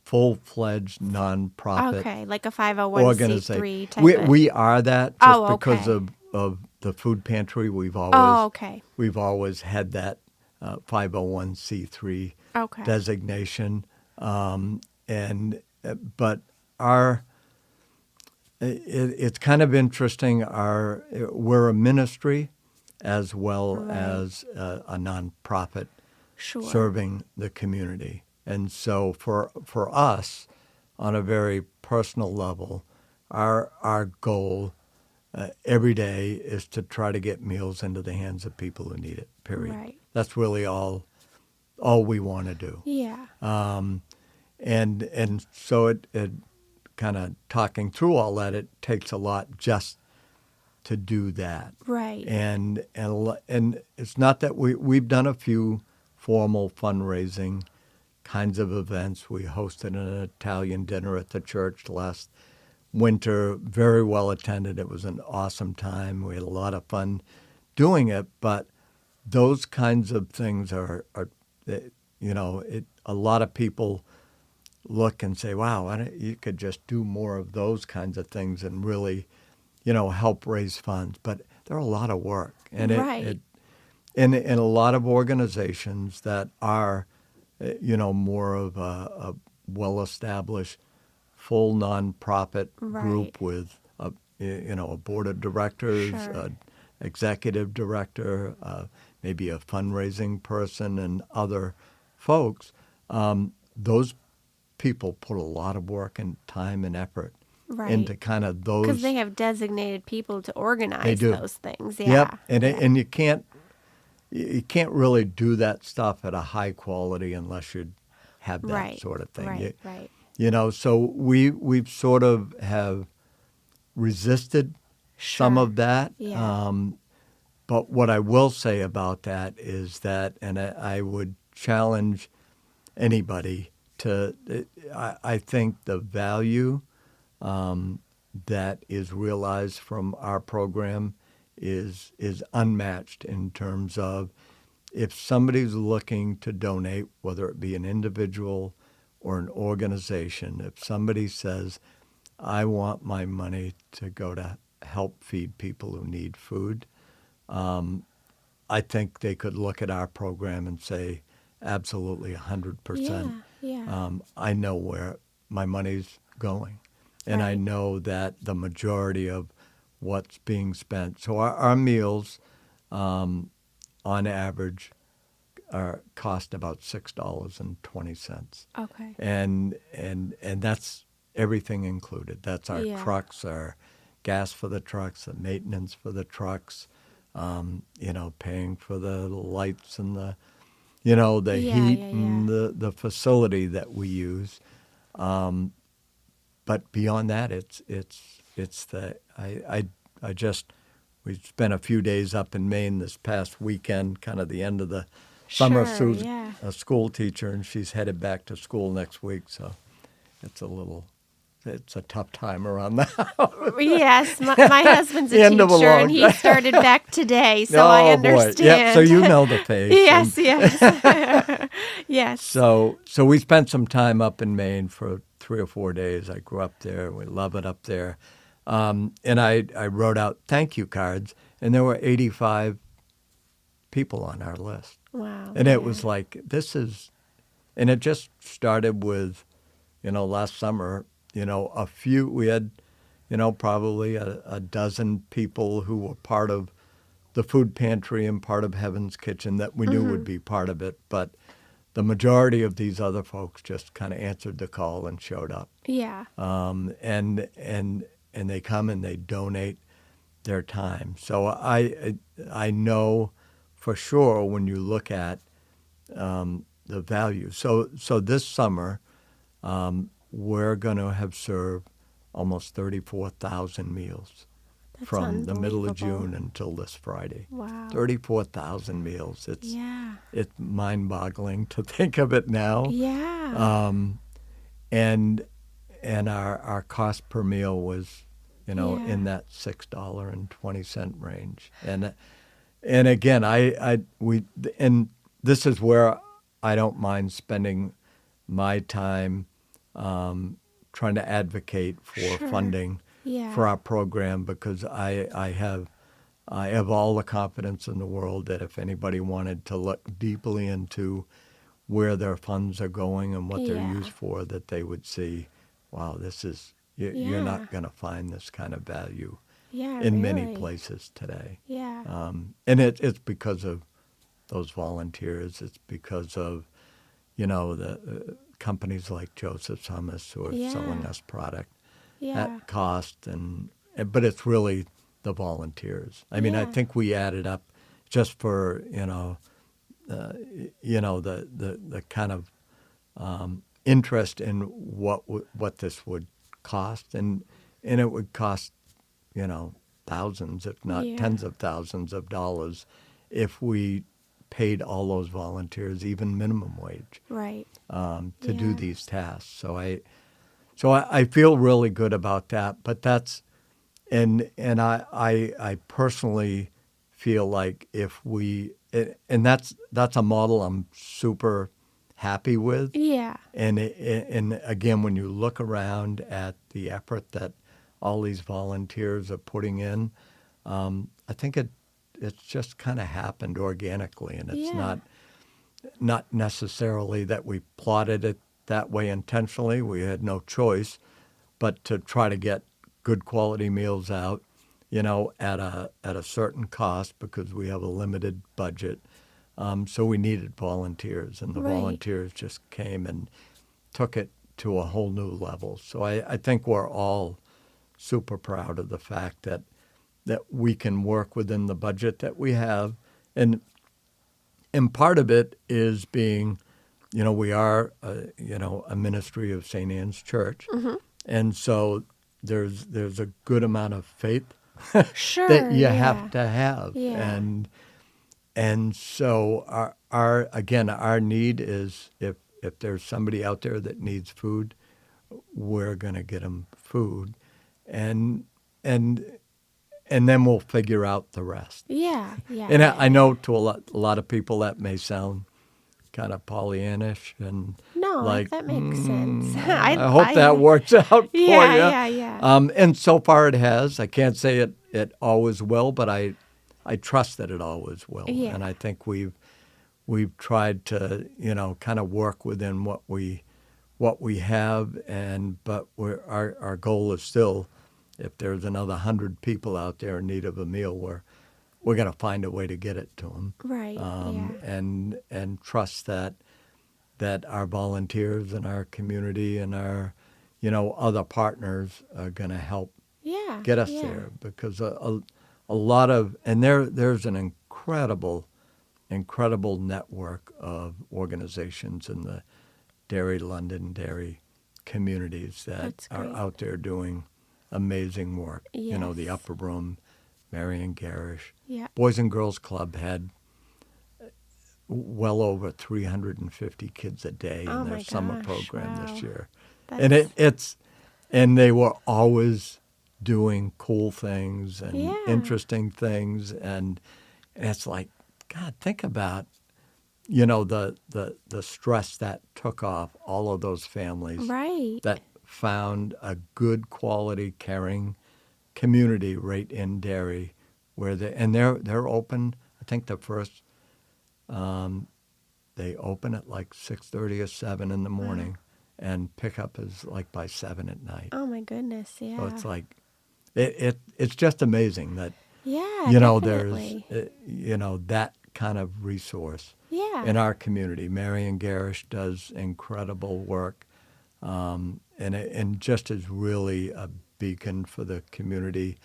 [SPEAKER 2] full-fledged nonprofit
[SPEAKER 1] Okay, like a 501c3
[SPEAKER 2] organization.
[SPEAKER 1] type of.
[SPEAKER 2] We are that just
[SPEAKER 1] Oh,
[SPEAKER 2] because
[SPEAKER 1] okay.
[SPEAKER 2] of the food pantry.
[SPEAKER 1] Oh, okay.
[SPEAKER 2] We've always had that 501c3
[SPEAKER 1] Okay.
[SPEAKER 2] designation, and but our it's kind of interesting. We're a ministry as well
[SPEAKER 1] Right.
[SPEAKER 2] as a nonprofit
[SPEAKER 1] Sure.
[SPEAKER 2] serving the community, and so for us, on a very personal level, our goal every day is to try to get meals into the hands of people who need it. Period.
[SPEAKER 1] Right.
[SPEAKER 2] That's really all we want to do.
[SPEAKER 1] Yeah.
[SPEAKER 2] And so it kind of talking through all that, it takes a lot just to do that.
[SPEAKER 1] Right.
[SPEAKER 2] And it's not that we've done a few formal fundraising kinds of events. We hosted an Italian dinner at the church last winter, very well attended. It was an awesome time. We had a lot of fun doing it, but those kinds of things are a lot of people look and say, wow, you could just do more of those kinds of things and really, help raise funds. But they're a lot of work. And
[SPEAKER 1] Right.
[SPEAKER 2] in a lot of organizations that are, more of a well-established, full nonprofit
[SPEAKER 1] Right.
[SPEAKER 2] group with a board of directors,
[SPEAKER 1] Sure.
[SPEAKER 2] executive director, maybe a fundraising person, and other folks. Those people put a lot of work and time and effort
[SPEAKER 1] Right.
[SPEAKER 2] into kind of
[SPEAKER 1] Because they
[SPEAKER 2] those.
[SPEAKER 1] have designated people to
[SPEAKER 2] They
[SPEAKER 1] organize
[SPEAKER 2] do.
[SPEAKER 1] those things.
[SPEAKER 2] Yep,
[SPEAKER 1] Yeah.
[SPEAKER 2] and
[SPEAKER 1] Yeah.
[SPEAKER 2] and you can't really do that stuff at a high quality unless you have that
[SPEAKER 1] Right.
[SPEAKER 2] sort of thing.
[SPEAKER 1] Right. Right.
[SPEAKER 2] So we've sort of have resisted some
[SPEAKER 1] Sure.
[SPEAKER 2] of that.
[SPEAKER 1] Yeah.
[SPEAKER 2] But what I will say about that is that, and I would challenge anybody to, I think the value that is realized from our program is unmatched in terms of if somebody's looking to donate, whether it be an individual or an organization, if somebody says, I want my money to go to help feed people who need food, I think they could look at our program and say, absolutely 100%.
[SPEAKER 1] Yeah. Yeah.
[SPEAKER 2] I know where my money's going. And I
[SPEAKER 1] Right.
[SPEAKER 2] know that the majority of what's being spent. So our meals, on average, cost about $6.20,
[SPEAKER 1] Okay.
[SPEAKER 2] and that's everything included. That's our
[SPEAKER 1] Yeah.
[SPEAKER 2] trucks, our gas for the trucks, the maintenance for the trucks, paying for the lights and the
[SPEAKER 1] Yeah.
[SPEAKER 2] heat
[SPEAKER 1] Yeah. Yeah.
[SPEAKER 2] and the facility that we use. But beyond that, it's the I just we spent a few days up in Maine this past weekend, kind of the end of the summer.
[SPEAKER 1] Sure.
[SPEAKER 2] Sue's
[SPEAKER 1] Yeah.
[SPEAKER 2] a school teacher, and she's headed back to school next week, so it's it's a tough time around the house.
[SPEAKER 1] Yes. My husband's a
[SPEAKER 2] End of a
[SPEAKER 1] teacher, and
[SPEAKER 2] long
[SPEAKER 1] he
[SPEAKER 2] day.
[SPEAKER 1] started back today, so I
[SPEAKER 2] Oh boy, yep. So
[SPEAKER 1] understand.
[SPEAKER 2] you know the pace, and
[SPEAKER 1] Yes. Yes. Yes.
[SPEAKER 2] so we spent some time up in Maine for 3 or 4 days. I grew up there. We love it up there. And I wrote out thank you cards, and there were 85 people on our list.
[SPEAKER 1] Wow.
[SPEAKER 2] And it
[SPEAKER 1] Yeah.
[SPEAKER 2] was like, and it just started with, last summer, we had, probably a dozen people who were part of the food pantry and part of Heaven's Kitchen that we knew would
[SPEAKER 1] Mm-hmm.
[SPEAKER 2] be part of it. But the majority of these other folks just kind of answered the call and showed up.
[SPEAKER 1] Yeah.
[SPEAKER 2] And they come and they donate their time. So I know for sure when you look at the value. So this summer, we're going to have served almost 34,000 meals
[SPEAKER 1] That's
[SPEAKER 2] from the middle of
[SPEAKER 1] unbelievable.
[SPEAKER 2] June until this Friday.
[SPEAKER 1] Wow.
[SPEAKER 2] 34,000 meals.
[SPEAKER 1] Yeah.
[SPEAKER 2] It's mind-boggling to think of it now.
[SPEAKER 1] Yeah.
[SPEAKER 2] And our cost per meal was,
[SPEAKER 1] Yeah.
[SPEAKER 2] in that $6.20 range. And again, and this is where I don't mind spending my time trying to advocate for
[SPEAKER 1] Sure.
[SPEAKER 2] funding
[SPEAKER 1] Yeah.
[SPEAKER 2] for our program, because I have all the confidence in the world that if anybody wanted to look deeply into where their funds are going and what they're used
[SPEAKER 1] Yeah.
[SPEAKER 2] for, that they would see, wow, you're
[SPEAKER 1] Yeah.
[SPEAKER 2] not going to find this kind of value
[SPEAKER 1] Yeah,
[SPEAKER 2] in many
[SPEAKER 1] really.
[SPEAKER 2] places today.
[SPEAKER 1] Yeah.
[SPEAKER 2] And it's because of those volunteers. It's because of, the companies like Joseph's Hummus who are selling
[SPEAKER 1] Yeah.
[SPEAKER 2] us product
[SPEAKER 1] Yeah.
[SPEAKER 2] at cost, but it's really the volunteers. I mean, I
[SPEAKER 1] Yeah.
[SPEAKER 2] think we added up just for, the kind of interest in what this would cost, and it would cost, thousands, if not
[SPEAKER 1] Yeah.
[SPEAKER 2] tens of thousands of dollars, if we paid all those volunteers even minimum wage
[SPEAKER 1] Right.
[SPEAKER 2] to do
[SPEAKER 1] Yeah.
[SPEAKER 2] these tasks. So I feel really good about that. But I personally feel like if and that's a model I'm super happy with.
[SPEAKER 1] Yeah.
[SPEAKER 2] And again, when you look around at the effort that all these volunteers are putting in, I think it's just kind of happened organically, and it's
[SPEAKER 1] Yeah.
[SPEAKER 2] not necessarily that we plotted it that way intentionally. We had no choice but to try to get good quality meals out, at a certain cost, because we have a limited budget. So we needed volunteers, and the
[SPEAKER 1] Right.
[SPEAKER 2] volunteers just came and took it to a whole new level. So I think we're all super proud of the fact that we can work within the budget that we have. And part of it is being, we are, a ministry of St. Anne's Church.
[SPEAKER 1] Mm-hmm.
[SPEAKER 2] And so there's a good amount of faith that
[SPEAKER 1] Sure.
[SPEAKER 2] you have
[SPEAKER 1] Yeah.
[SPEAKER 2] to have.
[SPEAKER 1] Yeah.
[SPEAKER 2] And so our need is, if there's somebody out there that needs food, we're going to get them food. And and and then we'll figure out the rest.
[SPEAKER 1] Yeah. Yeah.
[SPEAKER 2] And
[SPEAKER 1] Yeah.
[SPEAKER 2] I
[SPEAKER 1] Yeah.
[SPEAKER 2] know to a lot of people that may sound kind of Pollyannish and
[SPEAKER 1] No,
[SPEAKER 2] like,
[SPEAKER 1] that makes sense.
[SPEAKER 2] I hope that works out for
[SPEAKER 1] Yeah.
[SPEAKER 2] you.
[SPEAKER 1] Yeah. Yeah.
[SPEAKER 2] And so far it has. I can't say it always will, but I trust that it always will.
[SPEAKER 1] Yeah.
[SPEAKER 2] And I think we've tried to, kind of work within what we have, but our goal is still, if there's another 100 people out there in need of a meal, we're going to find a way to get it to them,
[SPEAKER 1] Right. Yeah.
[SPEAKER 2] and trust that our volunteers and our community and our, other partners are going to help
[SPEAKER 1] Yeah.
[SPEAKER 2] get us
[SPEAKER 1] Yeah.
[SPEAKER 2] there, because a lot of, and there's an incredible network of organizations in the London dairy communities that
[SPEAKER 1] That's
[SPEAKER 2] are
[SPEAKER 1] great.
[SPEAKER 2] out there doing amazing work. The
[SPEAKER 1] Yes.
[SPEAKER 2] Upper Room, Marion Garish.
[SPEAKER 1] Yeah.
[SPEAKER 2] Boys and Girls Club had well over 350 kids a day
[SPEAKER 1] Oh
[SPEAKER 2] in their
[SPEAKER 1] my
[SPEAKER 2] summer
[SPEAKER 1] gosh.
[SPEAKER 2] program
[SPEAKER 1] Wow.
[SPEAKER 2] this year. And
[SPEAKER 1] That's
[SPEAKER 2] and they were always doing cool things and
[SPEAKER 1] yeah.
[SPEAKER 2] interesting things, and it's like, God, think about, the stress that took off all of those families
[SPEAKER 1] Right.
[SPEAKER 2] that found a good quality, caring community right in Derry, where they're open. I think the first they open at like 6:30 or 7 in the
[SPEAKER 1] Wow.
[SPEAKER 2] morning, and pickup is like by 7 at night.
[SPEAKER 1] Oh my goodness.
[SPEAKER 2] So
[SPEAKER 1] Yeah.
[SPEAKER 2] it's like it's just amazing that
[SPEAKER 1] Yeah,
[SPEAKER 2] there's
[SPEAKER 1] definitely.
[SPEAKER 2] that kind of resource
[SPEAKER 1] Yeah.
[SPEAKER 2] in our community. Marion Garish does incredible work, and just is really a beacon for the community.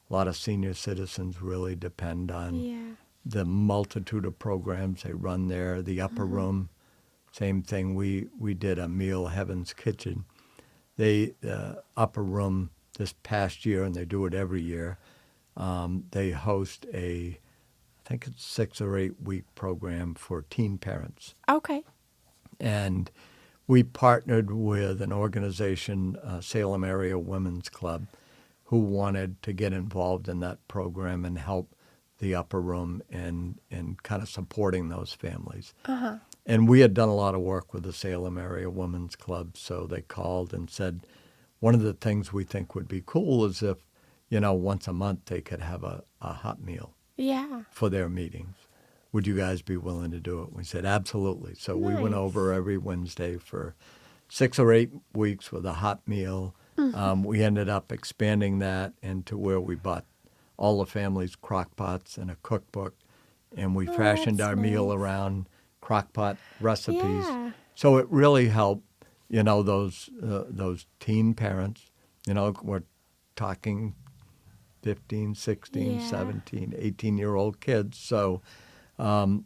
[SPEAKER 2] A lot of senior citizens really depend on
[SPEAKER 1] Yeah.
[SPEAKER 2] the multitude of programs they run there. The Upper
[SPEAKER 1] Mhm.
[SPEAKER 2] Room same thing. We did a meal, Heaven's Kitchen. They upper room this past year, and they do it every year. They host I think it's 6 or 8 week program for teen parents,
[SPEAKER 1] Okay.
[SPEAKER 2] and we partnered with an organization, Salem Area Women's Club, who wanted to get involved in that program and help the upper room and kind of supporting those families.
[SPEAKER 1] Uh-huh.
[SPEAKER 2] And we had done a lot of work with the Salem Area Women's Club, so they called and said, one of the things we think would be cool is if, once a month they could have a hot meal
[SPEAKER 1] Yeah.
[SPEAKER 2] for their meetings. Would you guys be willing to do it? We said, absolutely. So we went
[SPEAKER 1] Nice.
[SPEAKER 2] over every Wednesday for 6 or 8 weeks with a hot meal. We ended up expanding that into where we bought all the family's crock pots and a cookbook, and we
[SPEAKER 1] Oh,
[SPEAKER 2] fashioned
[SPEAKER 1] that's
[SPEAKER 2] our meal
[SPEAKER 1] nice.
[SPEAKER 2] around crock pot recipes.
[SPEAKER 1] Yeah.
[SPEAKER 2] So it really helped, those teen parents. We're talking 15, 16,
[SPEAKER 1] Yeah.
[SPEAKER 2] 17, 18-year-old kids. So, to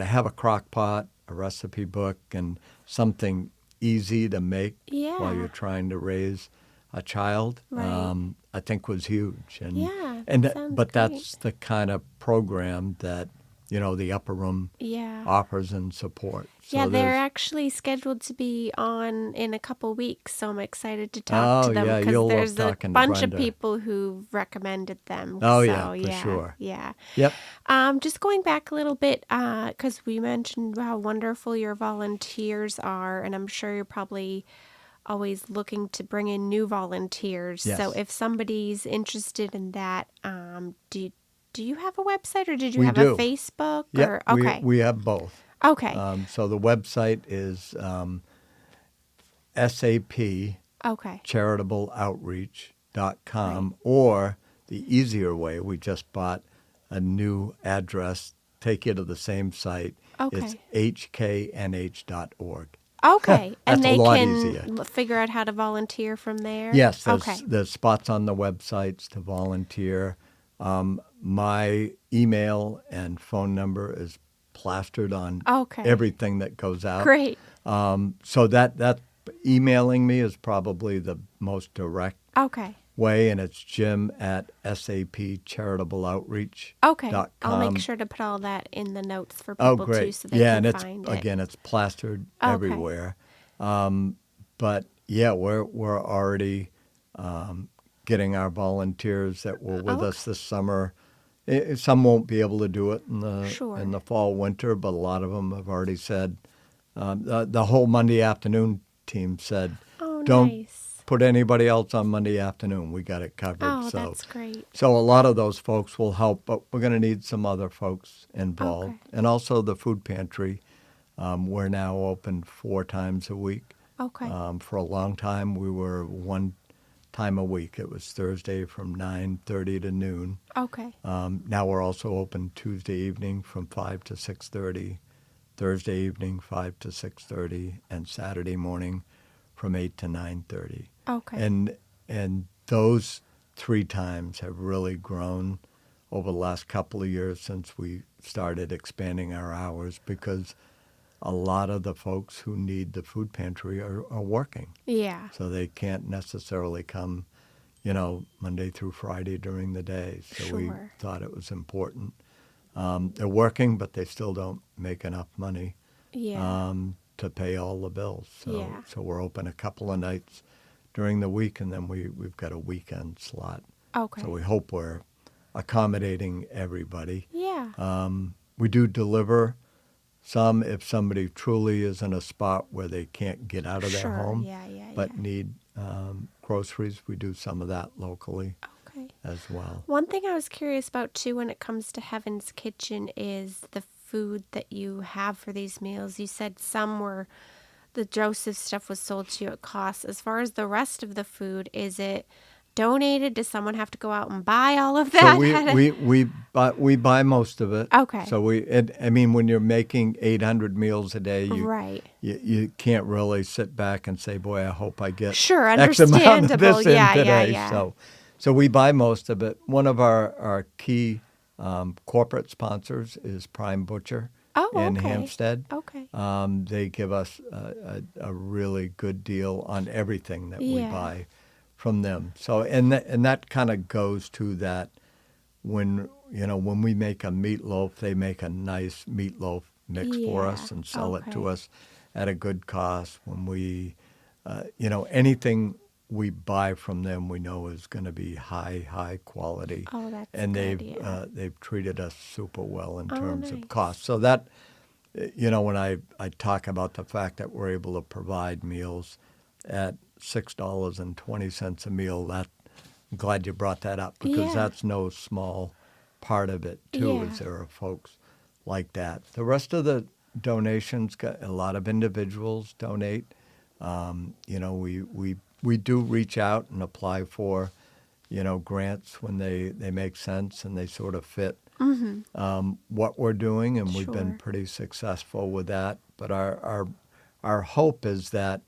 [SPEAKER 2] have a crock pot, a recipe book, and something easy to make while
[SPEAKER 1] Yeah.
[SPEAKER 2] you're trying to raise a child,
[SPEAKER 1] Right.
[SPEAKER 2] I think was huge.
[SPEAKER 1] Yeah,
[SPEAKER 2] And
[SPEAKER 1] that sounds
[SPEAKER 2] but
[SPEAKER 1] great.
[SPEAKER 2] that's the kind of program that, the upper room
[SPEAKER 1] Yeah.
[SPEAKER 2] offers and support. So
[SPEAKER 1] Yeah, they're
[SPEAKER 2] there's,
[SPEAKER 1] actually scheduled to be on in a couple weeks, so I'm excited to talk to them
[SPEAKER 2] yeah,
[SPEAKER 1] because
[SPEAKER 2] you'll love
[SPEAKER 1] there's a
[SPEAKER 2] talking to
[SPEAKER 1] bunch of
[SPEAKER 2] Brenda.
[SPEAKER 1] people who recommended them.
[SPEAKER 2] Oh,
[SPEAKER 1] So
[SPEAKER 2] yeah, for
[SPEAKER 1] yeah,
[SPEAKER 2] sure.
[SPEAKER 1] yeah.
[SPEAKER 2] Yep.
[SPEAKER 1] Just going back a little bit, because we mentioned how wonderful your volunteers are, and I'm sure you're probably always looking to bring in new volunteers. So
[SPEAKER 2] Yes.
[SPEAKER 1] if somebody's interested in that, do you have a website or did you
[SPEAKER 2] We
[SPEAKER 1] have a
[SPEAKER 2] do.
[SPEAKER 1] Facebook
[SPEAKER 2] Yep.
[SPEAKER 1] or
[SPEAKER 2] We
[SPEAKER 1] okay.
[SPEAKER 2] we have both.
[SPEAKER 1] Okay.
[SPEAKER 2] So the website is SAP
[SPEAKER 1] Okay.
[SPEAKER 2] charitableoutreach.com,
[SPEAKER 1] Right.
[SPEAKER 2] or the easier way, we just bought a new address, take you to the same site. It's
[SPEAKER 1] Okay.
[SPEAKER 2] hknh.org.
[SPEAKER 1] Okay.
[SPEAKER 2] That's
[SPEAKER 1] And
[SPEAKER 2] a
[SPEAKER 1] they
[SPEAKER 2] lot
[SPEAKER 1] can
[SPEAKER 2] easier.
[SPEAKER 1] figure out how to volunteer from there?
[SPEAKER 2] Yes,
[SPEAKER 1] Okay.
[SPEAKER 2] there's spots on the websites to volunteer. My email and phone number is plastered on
[SPEAKER 1] Okay.
[SPEAKER 2] everything that goes out.
[SPEAKER 1] Great.
[SPEAKER 2] So that emailing me is probably the most direct
[SPEAKER 1] Okay.
[SPEAKER 2] way, and it's Jim at sapcharitableoutreach.com.
[SPEAKER 1] Okay. I'll make sure to put all that in the notes for
[SPEAKER 2] Oh,
[SPEAKER 1] people too
[SPEAKER 2] great.
[SPEAKER 1] so they
[SPEAKER 2] Yeah,
[SPEAKER 1] can
[SPEAKER 2] and it's
[SPEAKER 1] find it.
[SPEAKER 2] again, it's plastered
[SPEAKER 1] Okay.
[SPEAKER 2] everywhere. But yeah, we're already getting our volunteers that were with us this summer. Some won't be able to do it in
[SPEAKER 1] Sure.
[SPEAKER 2] the fall, winter, but a lot of them have already said. The whole Monday afternoon team said,
[SPEAKER 1] Oh,
[SPEAKER 2] "Don't
[SPEAKER 1] nice.
[SPEAKER 2] put anybody else on Monday afternoon. We got it covered."
[SPEAKER 1] Oh,
[SPEAKER 2] So,
[SPEAKER 1] that's great.
[SPEAKER 2] so a lot of those folks will help, but we're going to need some other folks involved,
[SPEAKER 1] Okay.
[SPEAKER 2] and also the food pantry. We're now open 4 times a week.
[SPEAKER 1] Okay.
[SPEAKER 2] For a long time, we were 1 time a week. It was Thursday from 9:30 to noon.
[SPEAKER 1] Okay.
[SPEAKER 2] Now we're also open Tuesday evening from 5 to 6:30, Thursday evening 5 to 6:30, and Saturday morning from 8 to 9:30.
[SPEAKER 1] Okay.
[SPEAKER 2] And those 3 times have really grown over the last couple of years since we started expanding our hours, because a lot of the folks who need the food pantry are working.
[SPEAKER 1] Yeah.
[SPEAKER 2] So they can't necessarily come, Monday through Friday during the day. So we
[SPEAKER 1] Sure.
[SPEAKER 2] thought it was important. They're working, but they still don't make enough money
[SPEAKER 1] Yeah.
[SPEAKER 2] to pay all the bills. So
[SPEAKER 1] Yeah.
[SPEAKER 2] so we're open a couple of nights during the week, and then we've got a weekend slot.
[SPEAKER 1] Okay.
[SPEAKER 2] So we hope we're accommodating everybody.
[SPEAKER 1] Yeah.
[SPEAKER 2] We do deliver some if somebody truly is in a spot where they can't get out of their
[SPEAKER 1] Sure.
[SPEAKER 2] home
[SPEAKER 1] Yeah, yeah,
[SPEAKER 2] but
[SPEAKER 1] yeah.
[SPEAKER 2] need groceries. We do some of that locally
[SPEAKER 1] Okay.
[SPEAKER 2] as well.
[SPEAKER 1] One thing I was curious about too when it comes to Heaven's Kitchen is the food that you have for these meals. You said some were the Joseph stuff was sold to you at cost. As far as the rest of the food, is it donated? Does someone have to go out and buy all of that?
[SPEAKER 2] So we buy most of it.
[SPEAKER 1] Okay.
[SPEAKER 2] So when you're making 800 meals a day,
[SPEAKER 1] Right.
[SPEAKER 2] you can't really sit back and say, "Boy, I hope I get
[SPEAKER 1] Sure,
[SPEAKER 2] X amount of
[SPEAKER 1] understandable.
[SPEAKER 2] this in
[SPEAKER 1] Yeah, yeah,
[SPEAKER 2] today."
[SPEAKER 1] yeah.
[SPEAKER 2] So we buy most of it. One of our key corporate sponsors is Prime Butcher
[SPEAKER 1] Oh,
[SPEAKER 2] in
[SPEAKER 1] okay.
[SPEAKER 2] Hampstead.
[SPEAKER 1] Okay.
[SPEAKER 2] They give us a really good deal on everything that we
[SPEAKER 1] Yeah.
[SPEAKER 2] buy from them. So, and that kind of goes to that when we make a meatloaf, they make a nice meatloaf mix for
[SPEAKER 1] Yeah.
[SPEAKER 2] us and sell it to
[SPEAKER 1] Okay.
[SPEAKER 2] us at a good cost. When anything we buy from them, we know is going to be high quality,
[SPEAKER 1] Oh, that's
[SPEAKER 2] and
[SPEAKER 1] good. Yeah.
[SPEAKER 2] they've treated us super well in
[SPEAKER 1] Oh,
[SPEAKER 2] terms of
[SPEAKER 1] nice.
[SPEAKER 2] cost. So that when I talk about the fact that we're able to provide meals at $6.20 a meal, that I'm glad you brought that up because
[SPEAKER 1] Yeah.
[SPEAKER 2] that's no small part of it too. Is
[SPEAKER 1] Yeah.
[SPEAKER 2] there are folks like that. The rest of the donations, got a lot of individuals donate. We do reach out and apply for grants when they make sense and they sort of fit
[SPEAKER 1] Mm-hmm.
[SPEAKER 2] what we're doing, and we've been
[SPEAKER 1] Sure.
[SPEAKER 2] pretty successful with that. But our hope is that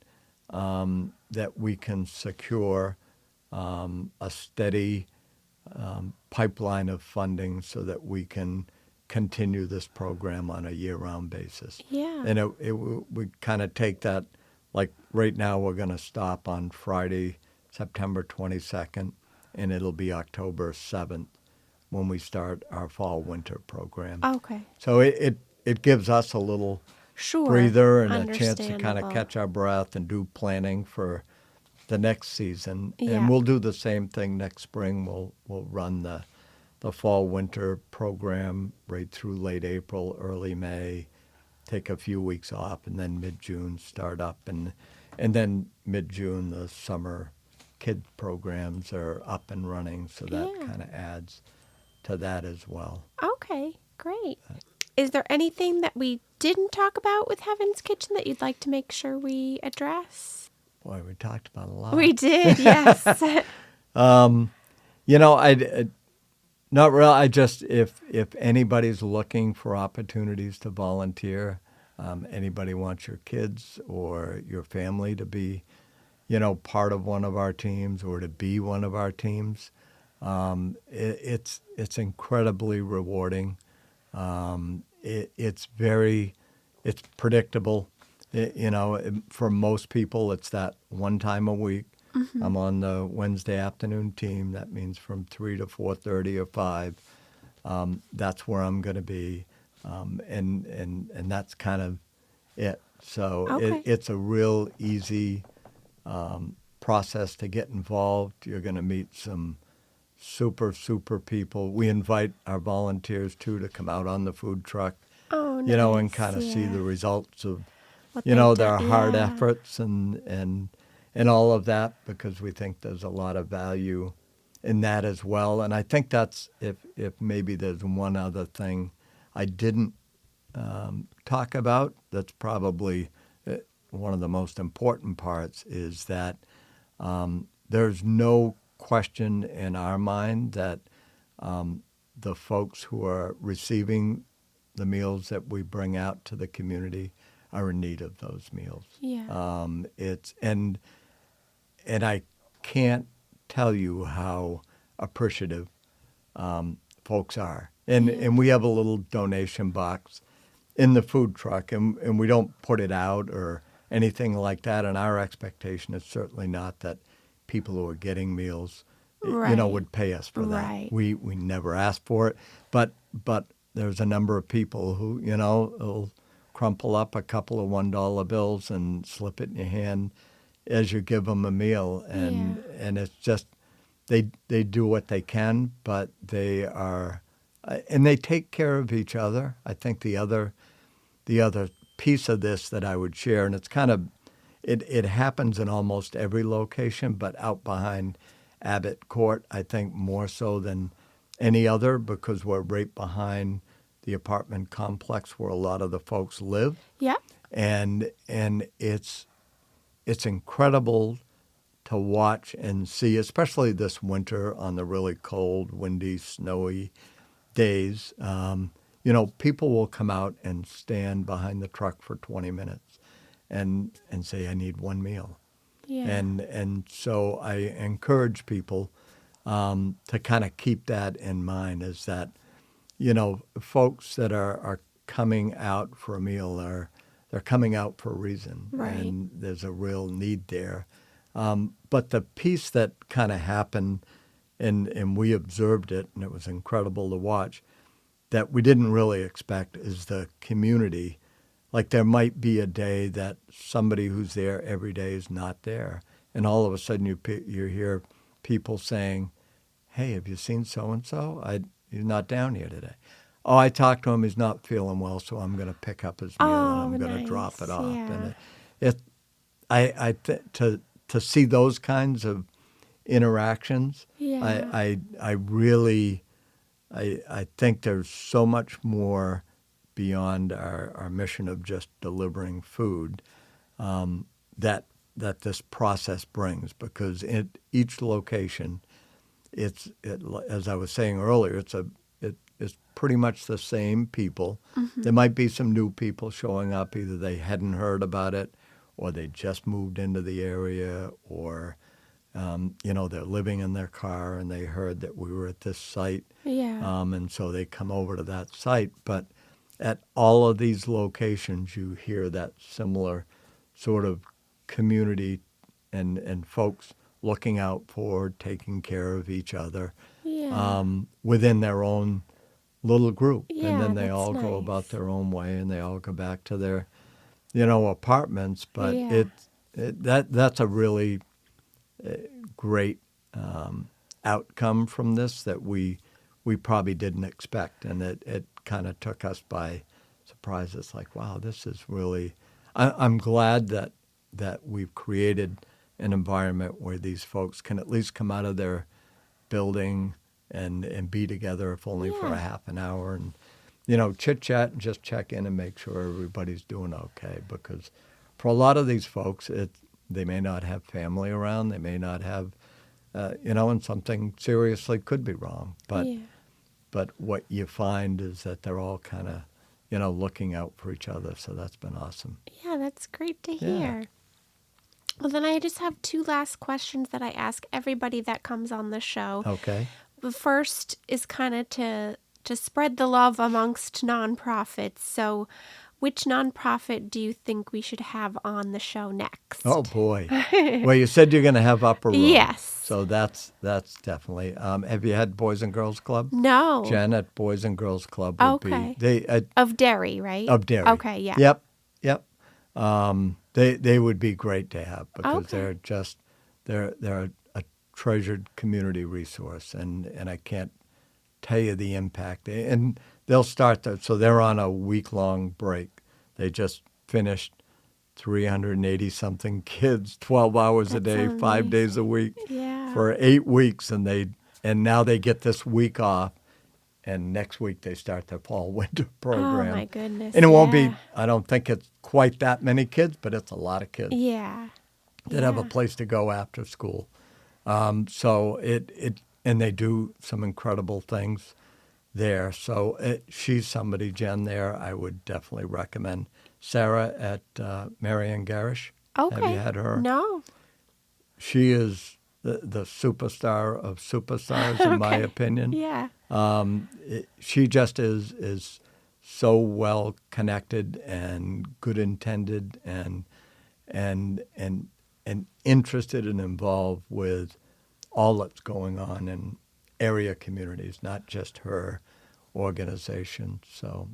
[SPEAKER 2] we can secure a steady pipeline of funding so that we can continue this program on a year-round basis.
[SPEAKER 1] Yeah.
[SPEAKER 2] And we kind of take that, like right now we're going to stop on Friday, September 22nd, and it'll be October 7th when we start our fall-winter program.
[SPEAKER 1] Okay.
[SPEAKER 2] So it gives us a little
[SPEAKER 1] Sure.
[SPEAKER 2] breather and a chance to kind of
[SPEAKER 1] Understandable.
[SPEAKER 2] catch our breath and do planning for the next season. And
[SPEAKER 1] Yeah.
[SPEAKER 2] we'll do the same thing next spring. We'll run the fall winter program right through late April, early May, take a few weeks off, and then mid-June start up, and then mid-June the summer kid programs are up and running, so that
[SPEAKER 1] Yeah.
[SPEAKER 2] kind of adds to that as well.
[SPEAKER 1] Okay. Great. Is there anything that we didn't talk about with Heaven's Kitchen that you'd like to make sure we address?
[SPEAKER 2] Boy, we talked about a lot.
[SPEAKER 1] We did, yes.
[SPEAKER 2] I not real. I just if anybody's looking for opportunities to volunteer, anybody wants your kids or your family to be, part of one of our teams or to be one of our teams, it's incredibly rewarding. It's predictable. For most people, it's that one time a week.
[SPEAKER 1] Mm-hmm.
[SPEAKER 2] I'm on the Wednesday afternoon team. That means from 3 to 4:30 or 5. That's where I'm going to be, and that's kind of it. So
[SPEAKER 1] Okay.
[SPEAKER 2] it's a real easy process to get involved. You're going to meet some super people. We invite our volunteers too to come out on the food truck,
[SPEAKER 1] Oh,
[SPEAKER 2] and
[SPEAKER 1] nice.
[SPEAKER 2] kind of see
[SPEAKER 1] Yeah.
[SPEAKER 2] the results of
[SPEAKER 1] What they've done.
[SPEAKER 2] their hard
[SPEAKER 1] Yeah.
[SPEAKER 2] efforts and all of that, because we think there's a lot of value in that as well. And I think that's if maybe there's one other thing I didn't talk about that's probably one of the most important parts is that there's no question in our mind that the folks who are receiving the meals that we bring out to the community are in need of those meals.
[SPEAKER 1] Yeah.
[SPEAKER 2] It's and I can't tell you how appreciative folks are.
[SPEAKER 1] Yeah.
[SPEAKER 2] And we have a little donation box in the food truck, and we don't put it out or anything like that. And our expectation is certainly not that people who are getting meals,
[SPEAKER 1] Right.
[SPEAKER 2] would pay us for that.
[SPEAKER 1] Right.
[SPEAKER 2] We never ask for it, but there's a number of people who will crumple up a couple of $1 bills and slip it in your hand as you give them a meal,
[SPEAKER 1] Yeah.
[SPEAKER 2] and it's just they do what they can, but they are and they take care of each other. I think the other piece of this that I would share, and it's kind of it happens in almost every location, but out behind Abbott Court, I think more so than any other, because we're right behind the apartment complex where a lot of the folks live,
[SPEAKER 1] Yeah.
[SPEAKER 2] and it's incredible to watch and see, especially this winter on the really cold, windy, snowy days. People will come out and stand behind the truck for 20 minutes and say, "I need one meal."
[SPEAKER 1] Yeah.
[SPEAKER 2] And so I encourage people to kind of keep that in mind, is that folks that are coming out for a meal are they're coming out for a reason,
[SPEAKER 1] Right.
[SPEAKER 2] and there's a real need there. But the piece that kind of happened, and we observed it, and it was incredible to watch, that we didn't really expect is the community. Like there might be a day that somebody who's there every day is not there, and all of a sudden you hear people saying, "Hey, have you seen so and so? He's not down here today." Oh, I talked to him. He's not feeling well, so I'm going to pick up his meal and
[SPEAKER 1] Oh,
[SPEAKER 2] I'm going to drop it
[SPEAKER 1] nice.
[SPEAKER 2] off.
[SPEAKER 1] Yeah.
[SPEAKER 2] And to see those kinds of interactions,
[SPEAKER 1] Yeah.
[SPEAKER 2] I really I think there's so much more beyond our mission of just delivering food that this process brings, because in each location, as I was saying earlier, it's pretty much the same people.
[SPEAKER 1] Mm-hmm.
[SPEAKER 2] There might be some new people showing up. Either they hadn't heard about it, or they just moved into the area, or they're living in their car and they heard that we were at this site,
[SPEAKER 1] Yeah.
[SPEAKER 2] and so they come over to that site. But at all of these locations, you hear that similar sort of community and folks looking out for, taking care of each other
[SPEAKER 1] Yeah.
[SPEAKER 2] within their own little group. And
[SPEAKER 1] Yeah,
[SPEAKER 2] then they
[SPEAKER 1] that's
[SPEAKER 2] all go about
[SPEAKER 1] nice.
[SPEAKER 2] their own way, and they all go back to their, apartments. But
[SPEAKER 1] Yeah.
[SPEAKER 2] that's a really great outcome from this that we probably didn't expect, and it kind of took us by surprise. It's like, wow, this is really. I'm glad that we've created an environment where these folks can at least come out of their building and be together, if only for a
[SPEAKER 1] Yeah.
[SPEAKER 2] half an hour, and chit chat and just check in and make sure everybody's doing okay. Because for a lot of these folks, they may not have family around, they may not have, and something seriously could be wrong. But
[SPEAKER 1] Yeah.
[SPEAKER 2] what you find is that they're all kind of, looking out for each other. So that's been awesome.
[SPEAKER 1] Yeah, that's great to
[SPEAKER 2] Yeah.
[SPEAKER 1] hear. Well, then I just have two last questions that I ask everybody that comes on the show.
[SPEAKER 2] Okay.
[SPEAKER 1] The first is kind of to spread the love amongst nonprofits. So, which nonprofit do you think we should have on the show next?
[SPEAKER 2] Oh boy. Well, you said you're going to have Upper Room.
[SPEAKER 1] Yes.
[SPEAKER 2] So that's definitely. Have you had Boys and Girls Club?
[SPEAKER 1] No.
[SPEAKER 2] Jen at Boys and Girls Club would
[SPEAKER 1] Okay.
[SPEAKER 2] be
[SPEAKER 1] Of Derry, right?
[SPEAKER 2] of Derry.
[SPEAKER 1] Okay, yeah.
[SPEAKER 2] Yep. They would be great to have, because
[SPEAKER 1] Okay.
[SPEAKER 2] they're a treasured community resource, and I can't tell you the impact. And they'll start so they're on a week-long break. They just finished 380 something kids, 12 hours a
[SPEAKER 1] That's
[SPEAKER 2] day, 5 days a
[SPEAKER 1] amazing.
[SPEAKER 2] week
[SPEAKER 1] Yeah.
[SPEAKER 2] for 8 weeks, and now they get this week off, and next week they start their fall-winter program.
[SPEAKER 1] Oh, my goodness.
[SPEAKER 2] And it won't
[SPEAKER 1] yeah.
[SPEAKER 2] be, I don't think it's quite that many kids, but it's a lot of kids
[SPEAKER 1] Yeah.
[SPEAKER 2] that have a
[SPEAKER 1] Yeah.
[SPEAKER 2] place to go after school. So and they do some incredible things there. So she's somebody, Jen, there I would definitely recommend. Sarah at Marianne Garish.
[SPEAKER 1] Okay.
[SPEAKER 2] Have you had her?
[SPEAKER 1] No.
[SPEAKER 2] She is the superstar of superstars, in my
[SPEAKER 1] Okay.
[SPEAKER 2] opinion.
[SPEAKER 1] Yeah.
[SPEAKER 2] She just is so well connected and good intended and interested and involved with all that's going on in area communities, not just her organization. So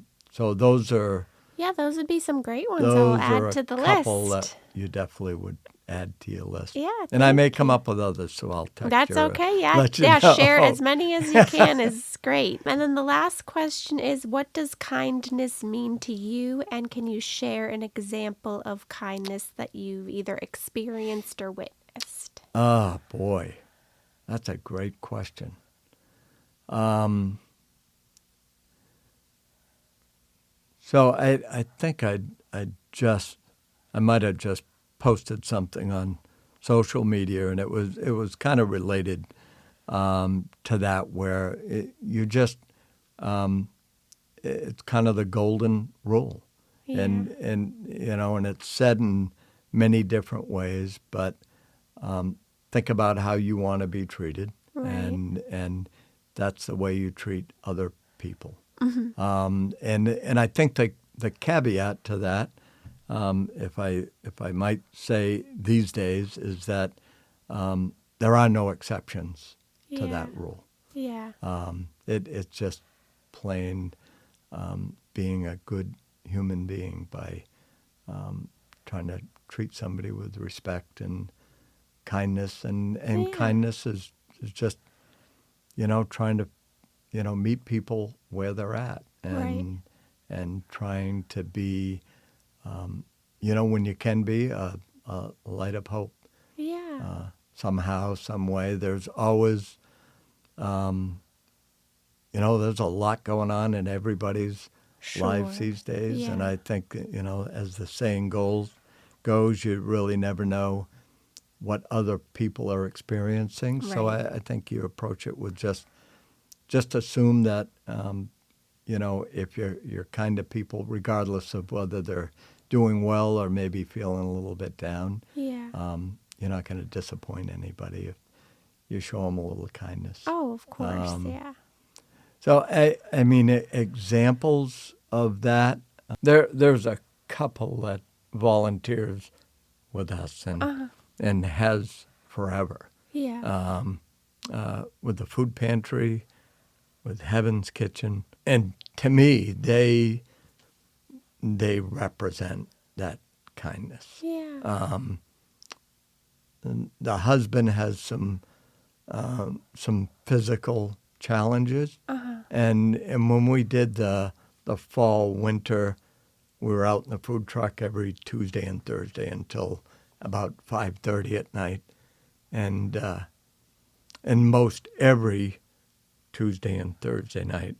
[SPEAKER 2] those are
[SPEAKER 1] Yeah, those would be some great ones I'll add
[SPEAKER 2] a
[SPEAKER 1] to the
[SPEAKER 2] couple
[SPEAKER 1] list.
[SPEAKER 2] that you definitely would add to your list.
[SPEAKER 1] Yeah,
[SPEAKER 2] and I may
[SPEAKER 1] thank
[SPEAKER 2] come
[SPEAKER 1] you.
[SPEAKER 2] up with others, so I'll text
[SPEAKER 1] That's
[SPEAKER 2] you.
[SPEAKER 1] okay. Yeah.
[SPEAKER 2] Let you
[SPEAKER 1] Yeah,
[SPEAKER 2] know.
[SPEAKER 1] share as many as you can is great. And then the last question is, what does kindness mean to you? And can you share an example of kindness that you've either experienced or witnessed?
[SPEAKER 2] Oh, boy. That's a great question. So I think I might have just posted something on social media, and it was kind of related to that, where it's kind of the golden rule,
[SPEAKER 1] Yeah.
[SPEAKER 2] and it's said in many different ways, but think about how you want to be treated,
[SPEAKER 1] Right.
[SPEAKER 2] and that's the way you treat other people. And I think the caveat to that, if I might say these days, is that there are no exceptions to
[SPEAKER 1] Yeah.
[SPEAKER 2] that rule.
[SPEAKER 1] Yeah.
[SPEAKER 2] It's just plain being a good human being by trying to treat somebody with respect and kindness, and
[SPEAKER 1] Yeah.
[SPEAKER 2] kindness is just trying to meet people where they're at,
[SPEAKER 1] Right.
[SPEAKER 2] and trying to be when you can be a light of hope
[SPEAKER 1] Yeah.
[SPEAKER 2] somehow, some way. There's always there's a lot going on in everybody's lives
[SPEAKER 1] Sure.
[SPEAKER 2] these days, and
[SPEAKER 1] Yeah.
[SPEAKER 2] I think as the saying goes, you really never know what other people are experiencing. So
[SPEAKER 1] Right.
[SPEAKER 2] I think you approach it with just assume that if you're kind to people, regardless of whether they're doing well or maybe feeling a little bit down,
[SPEAKER 1] Yeah.
[SPEAKER 2] you're not going to disappoint anybody if you show them a little kindness.
[SPEAKER 1] Oh, of course. Yeah.
[SPEAKER 2] So I mean, examples of that. There's a couple that volunteers with us and has forever.
[SPEAKER 1] Yeah.
[SPEAKER 2] With the food pantry, with Heaven's Kitchen, and to me, they represent that kindness.
[SPEAKER 1] Yeah.
[SPEAKER 2] And the husband has some physical challenges, and when we did the fall winter, we were out in the food truck every Tuesday and Thursday until about 5:30 at night, and most every Tuesday and Thursday night,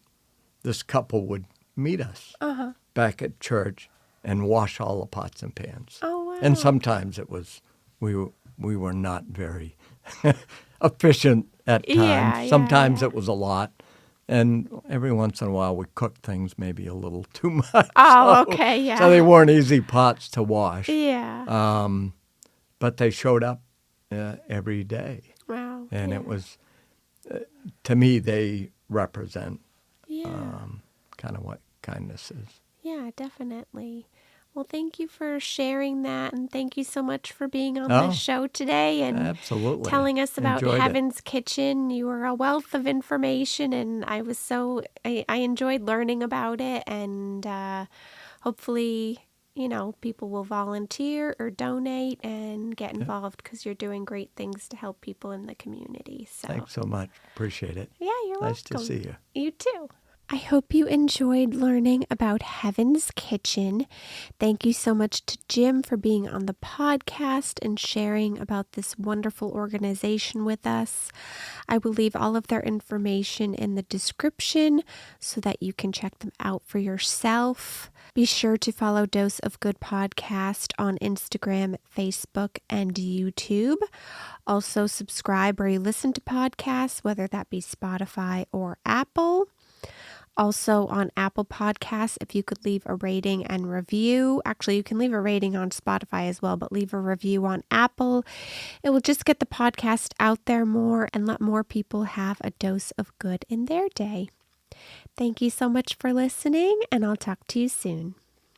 [SPEAKER 2] this couple would meet us back at church and wash all the pots and pans.
[SPEAKER 1] Oh, wow.
[SPEAKER 2] And sometimes it was we were not very efficient at
[SPEAKER 1] Yeah.
[SPEAKER 2] times.
[SPEAKER 1] Yeah.
[SPEAKER 2] Sometimes
[SPEAKER 1] Yeah.
[SPEAKER 2] it was a lot, and every once in a while we cooked things maybe a little too much.
[SPEAKER 1] Oh,
[SPEAKER 2] so,
[SPEAKER 1] okay. Yeah.
[SPEAKER 2] So they weren't easy pots to wash.
[SPEAKER 1] Yeah.
[SPEAKER 2] But they showed up every day,
[SPEAKER 1] Wow.
[SPEAKER 2] and
[SPEAKER 1] Yeah.
[SPEAKER 2] it was to me they represent
[SPEAKER 1] Yeah.
[SPEAKER 2] kind of what kindness is.
[SPEAKER 1] Yeah, definitely. Well, thank you for sharing that, and thank you so much for being on the
[SPEAKER 2] Oh,
[SPEAKER 1] show today and
[SPEAKER 2] absolutely.
[SPEAKER 1] telling us about
[SPEAKER 2] Enjoyed it.
[SPEAKER 1] Heaven's Kitchen. You were a wealth of information, and I enjoyed learning about it, and hopefully, people will volunteer or donate and get
[SPEAKER 2] Yeah.
[SPEAKER 1] involved because you're doing great things to help people in the community. So,
[SPEAKER 2] Thanks so much. Appreciate it.
[SPEAKER 1] yeah, you're
[SPEAKER 2] Nice
[SPEAKER 1] welcome.
[SPEAKER 2] to see you.
[SPEAKER 1] You too. I hope you enjoyed learning about Heaven's Kitchen. Thank you so much to Jim for being on the podcast and sharing about this wonderful organization with us. I will leave all of their information in the description so that you can check them out for yourself. Be sure to follow Dose of Good Podcast on Instagram, Facebook, and YouTube. Also, subscribe where you listen to podcasts, whether that be Spotify or Apple. Also on Apple Podcasts, if you could leave a rating and review. Actually, you can leave a rating on Spotify as well, but leave a review on Apple. It will just get the podcast out there more and let more people have a dose of good in their day. Thank you so much for listening, and I'll talk to you soon.